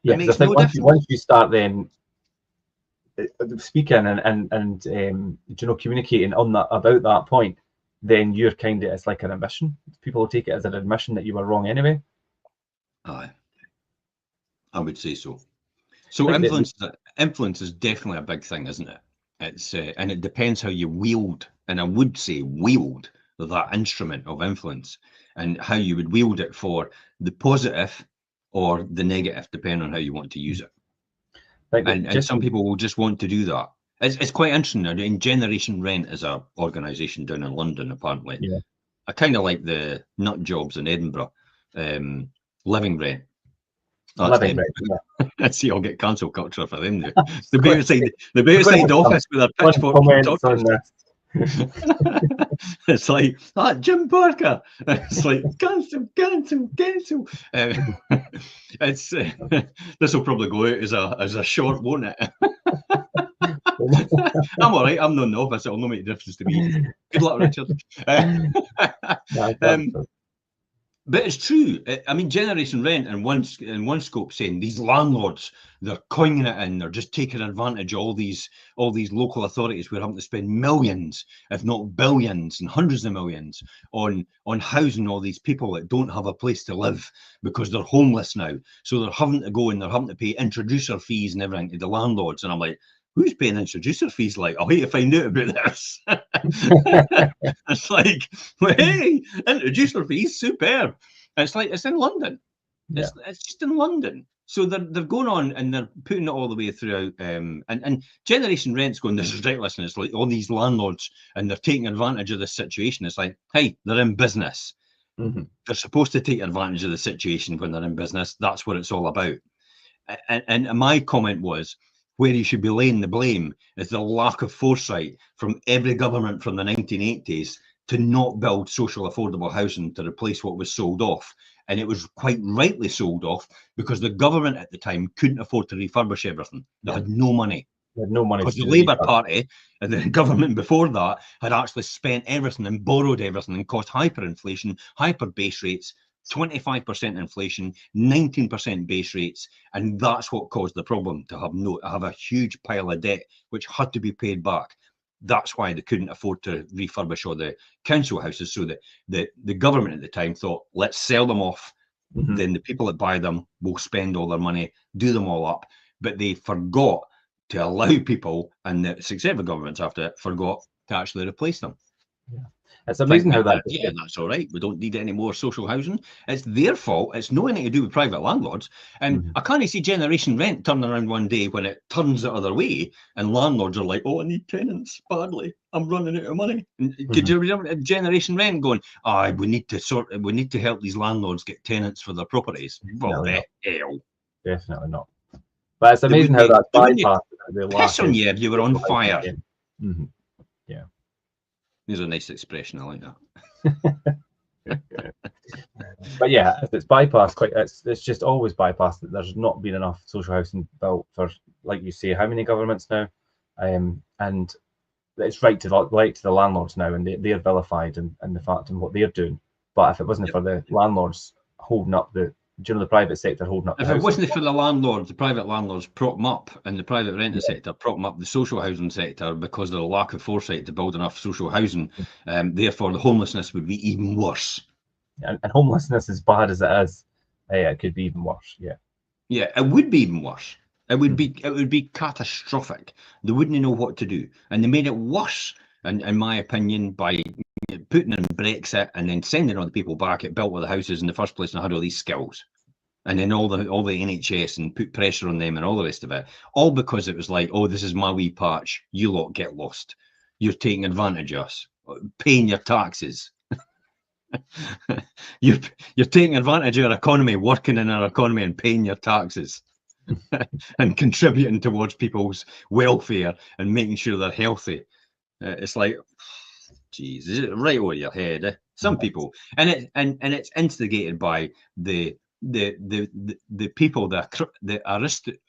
Speaker 1: Yeah,
Speaker 2: It
Speaker 1: because I
Speaker 2: makes
Speaker 1: think
Speaker 2: no
Speaker 1: once
Speaker 2: difference.
Speaker 1: you start then speaking and communicating on that about that point, then you're kind of, it's like an admission. People will take it as an admission that you were wrong anyway.
Speaker 2: Aye, I would say so.
Speaker 1: I
Speaker 2: So
Speaker 1: think that
Speaker 2: influence is definitely a big thing, isn't it? It's and it depends how you wield, and I would say wield that instrument of influence, and how you would wield it for the positive or the negative, depending on how you want to use it.
Speaker 1: I think that
Speaker 2: And
Speaker 1: just
Speaker 2: some people will just want to do that. It's quite interesting. In Generation Rent is a organisation down in London, apparently.
Speaker 1: yeah,
Speaker 2: I kind of like the nut jobs in Edinburgh. Living Rent. That's
Speaker 1: living
Speaker 2: them.
Speaker 1: right. Yeah.
Speaker 2: I see. I'll get cancel culture for them now.
Speaker 1: We're
Speaker 2: The
Speaker 1: going
Speaker 2: be
Speaker 1: to
Speaker 2: outside the
Speaker 1: have
Speaker 2: office with their
Speaker 1: some
Speaker 2: pitchforks and
Speaker 1: comments on
Speaker 2: torches.
Speaker 1: this.
Speaker 2: It's like, Jim Parker. It's like, cancel, cancel, cancel. It's this will probably go out as a short, won't it? I'm all right. I'm not in the office. It'll not make a difference to me. Good luck, Richard. But it's true. I mean, generation rent in one scope saying these landlords, they're coining it in, they're just taking advantage of all these local authorities who are having to spend millions, if not billions and hundreds of millions on housing all these people that don't have a place to live because they're homeless now. So they're having to go and they're having to pay introducer fees and everything to the landlords. And I'm like, who's paying introducer fees? Like, I'll wait to find out about this. It's like, well, hey, introducer fees, superb. It's like, it's in London.
Speaker 1: Yeah.
Speaker 2: It's just in London. So they're going on and they're putting it all the way throughout. And generation rent's going, this is ridiculous. And it's like all these landlords and they're taking advantage of this situation. It's like, hey, they're in business.
Speaker 1: Mm-hmm.
Speaker 2: They're supposed to take advantage of the situation when they're in business. That's what it's all about. And my comment was, where you should be laying the blame is the lack of foresight from every government from the 1980s to not build social affordable housing to replace what was sold off. And it was quite rightly sold off because the government at the time couldn't afford to refurbish everything. They had no money.
Speaker 1: They had no money
Speaker 2: Because
Speaker 1: to
Speaker 2: the
Speaker 1: do
Speaker 2: Labour
Speaker 1: refurb.
Speaker 2: Party and the government before that had actually spent everything and borrowed everything and caused hyperinflation, hyper base rates, 25% inflation, 19% base rates, and that's what caused the problem to have a huge pile of debt which had to be paid back. That's why they couldn't afford to refurbish all the council houses. So that the government at the time thought, let's sell them off.
Speaker 1: Mm-hmm.
Speaker 2: Then the people that buy them will spend all their money, do them all up. But they forgot to allow people, and the successive governments after it forgot to actually replace them.
Speaker 1: Yeah. It's amazing how that.
Speaker 2: Yeah, that's all right. We don't need any more social housing. It's their fault. It's no anything to do with private landlords. And I can't see generation rent turning around one day when it turns the other way, and landlords are like, "Oh, I need tenants badly. I'm running out of money." And could you remember generation rent going, "Ah, we need to help these landlords get tenants for their properties." Well, the hell.
Speaker 1: Definitely not. But it's amazing how that's bypassed the
Speaker 2: piss on you if you were on fire.
Speaker 1: Mm-hmm. Yeah.
Speaker 2: There's a nice expression. I like that.
Speaker 1: But yeah, if it's bypassed, it's just always bypassed that there's not been enough social housing built for, like you say, how many governments now, and it's right to the landlords now, and they're vilified and the fact and what they're doing. But if it wasn't for the landlords holding up the private sector holding up,
Speaker 2: if it wasn't for the landlords, the private landlords prop them up, and the private renting sector prop them up the social housing sector because of the lack of foresight to build enough social housing, therefore the homelessness would be even worse.
Speaker 1: And homelessness, as bad as it is, it could be even worse.
Speaker 2: Yeah, it would be even worse. It would be catastrophic. They wouldn't know what to do, and they made it worse, in my opinion, by putting in Brexit and then sending all the people back that built all the houses in the first place and had all these skills, and then all the NHS and put pressure on them and all the rest of it, all because it was like, oh, this is my wee patch. You lot get lost. You're taking advantage of us, paying your taxes. You're taking advantage of our economy, working in our economy and paying your taxes and contributing towards people's welfare and making sure they're healthy. It's like, geez, is it right over your head? Eh? Some people, and it's instigated by the people, the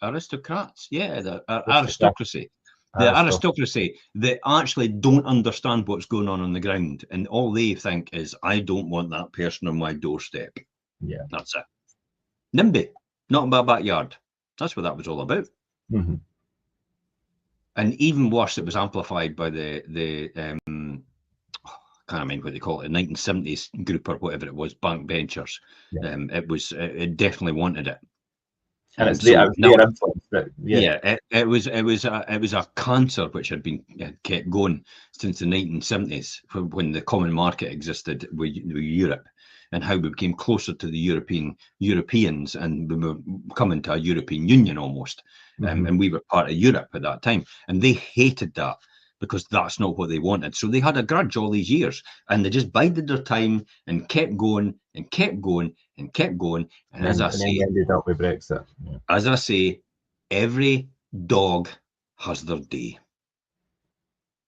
Speaker 2: aristocrats, yeah, the aristocracy. The aristocracy that actually don't understand what's going on the ground, and all they think is, I don't want that person on my doorstep.
Speaker 1: Yeah,
Speaker 2: that's it. NIMBY, not in my backyard. That's what that was all about.
Speaker 1: Mm-hmm.
Speaker 2: And even worse, it was amplified by the I can't remember what they call it, the 1970s group or whatever it was, backbenchers.
Speaker 1: Yeah.
Speaker 2: It definitely wanted it.
Speaker 1: And it's their influence.
Speaker 2: It was a cancer which had been kept going since the 1970s, when the common market existed with Europe, and how we became closer to the Europeans, and we were coming to a European Union almost, and we were part of Europe at that time, and they hated that because that's not what they wanted. So they had a grudge all these years, and they just bided their time and kept going and kept going and kept going. And as I say,
Speaker 1: ended up with Brexit. Yeah.
Speaker 2: As I say, every dog has their day.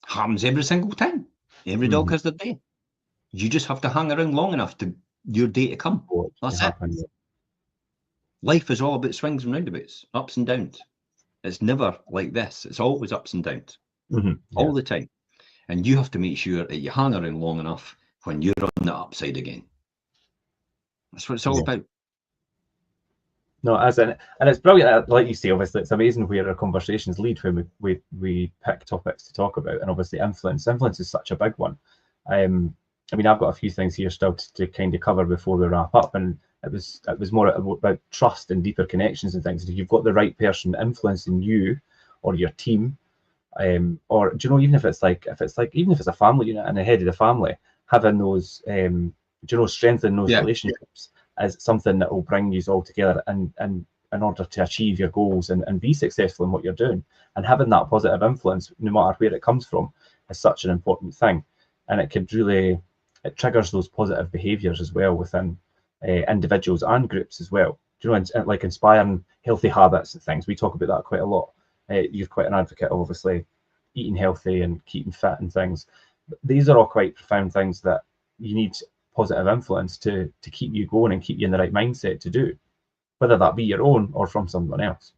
Speaker 2: Happens every single time. Every dog has their day. You just have to hang around long enough to your day to come. That's it. Life is all about swings and roundabouts, ups and downs. It's never like this. It's always ups and downs, all the time. And you have to make sure that you hang around long enough when you're on the upside again. That's what it's all about.
Speaker 1: No, and it's brilliant. Like you say, obviously, it's amazing where our conversations lead when we pick topics to talk about, and obviously, influence. Influence is such a big one. I mean, I've got a few things here still to kind of cover before we wrap up, and it was more about trust and deeper connections and things. If you've got the right person influencing you or your team, or do you know, even if it's a family unit and the head of the family, having those, strengthening those relationships is something that will bring you all together and in order to achieve your goals and be successful in what you're doing. And having that positive influence, no matter where it comes from, is such an important thing. And it triggers those positive behaviours as well within individuals and groups as well. Do you know, and like inspiring healthy habits and things. We talk about that quite a lot. You're quite an advocate of obviously eating healthy and keeping fit and things. These are all quite profound things that you need positive influence to keep you going and keep you in the right mindset to do, whether that be your own or from someone else.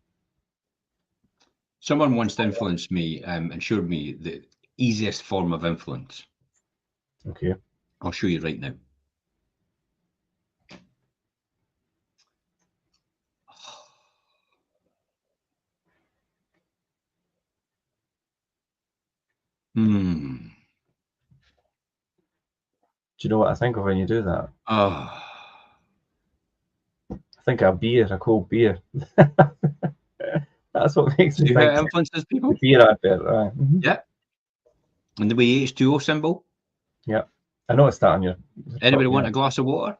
Speaker 2: Someone once influenced me and showed me the easiest form of influence.
Speaker 1: Okay.
Speaker 2: I'll show you right now.
Speaker 1: Do you know what I think of when you do that?
Speaker 2: I
Speaker 1: think a cold beer. That's what makes me think.
Speaker 2: Influences people.
Speaker 1: The beer advert,
Speaker 2: Yeah. And the way H2O symbol.
Speaker 1: Yeah, I noticed that on your.
Speaker 2: Anybody want a glass of water?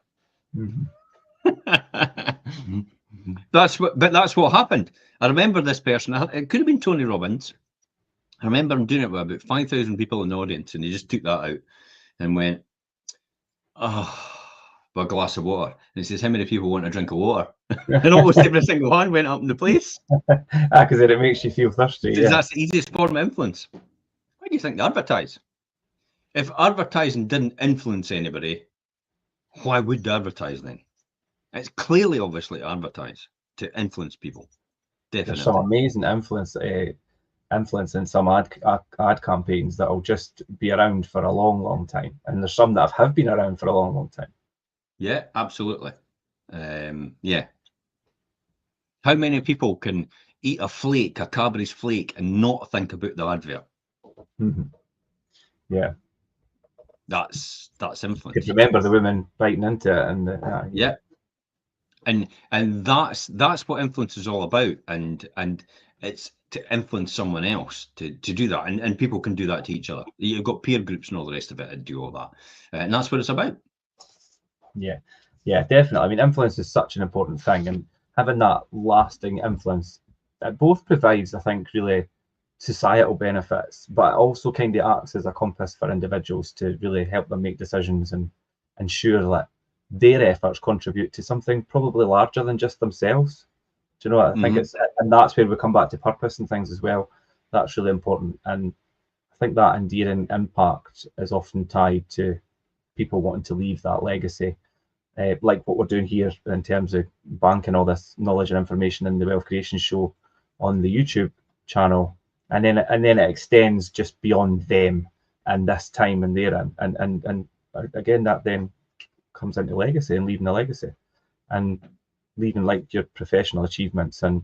Speaker 2: That's what happened. I remember this person. It could have been Tony Robbins. I remember him doing it with about 5,000 people in the audience, and he just took that out and went, for a glass of water. And he says, how many people want a drink of water? And almost every single hand went up in the place.
Speaker 1: Because then it makes you feel thirsty. Yeah.
Speaker 2: That's the easiest form of influence. Why do you think they advertise? If advertising didn't influence anybody, why would they advertise then? It's clearly, obviously, to advertise, to influence people. Definitely.
Speaker 1: There's some amazing influence in some ad campaigns that will just be around for a long, long time. And there's some that have been around for a long, long time.
Speaker 2: Yeah, absolutely. Yeah. How many people can eat a Cadbury's flake, and not think about the advert?
Speaker 1: Yeah.
Speaker 2: That's influence.
Speaker 1: You could remember the women biting into it, and
Speaker 2: yeah. And that's what influence is all about, and it's to influence someone else to do that, and people can do that to each other. You've got peer groups and all the rest of it and do all that, and that's what it's about.
Speaker 1: Yeah, definitely. I mean, influence is such an important thing, and having that lasting influence, it both provides, I think, really societal benefits, but it also kind of acts as a compass for individuals to really help them make decisions and ensure that their efforts contribute to something probably larger than just themselves. Do you know what I think? And that's where we come back to purpose and things as well. That's really important, and I think that endearing impact is often tied to people wanting to leave that legacy, like what we're doing here in terms of banking all this knowledge and information in the Wealth Creation Show on the YouTube channel, and then it extends just beyond them and this time and there, and again that then comes into legacy and leaving a legacy and leaving like your professional achievements and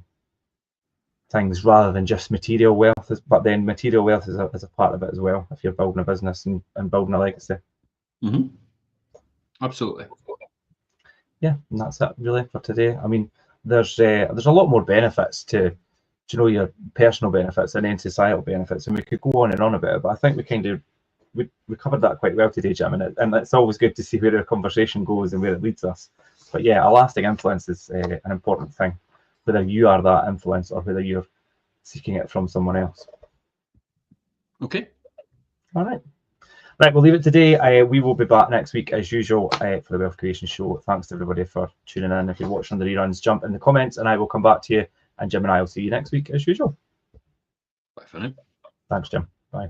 Speaker 1: things rather than just material wealth, but then material wealth is a part of it as well if you're building a business and building a legacy.
Speaker 2: Absolutely.
Speaker 1: Yeah, and that's it really for today. I mean, there's a lot more benefits to your personal benefits and then societal benefits, and we could go on and on about it, but I think we covered that quite well today, Jim, and it's always good to see where our conversation goes and where it leads us. But yeah, a lasting influence is an important thing, whether you are that influence or whether you're seeking it from someone else.
Speaker 2: Okay.
Speaker 1: All right. Right, we'll leave it today. We will be back next week as usual for the Wealth Creation Show. Thanks to everybody for tuning in. If you're watching the reruns, jump in the comments and I will come back to you. And Jim and I will see you next week as usual.
Speaker 2: Bye for now.
Speaker 1: Thanks, Jim. Bye.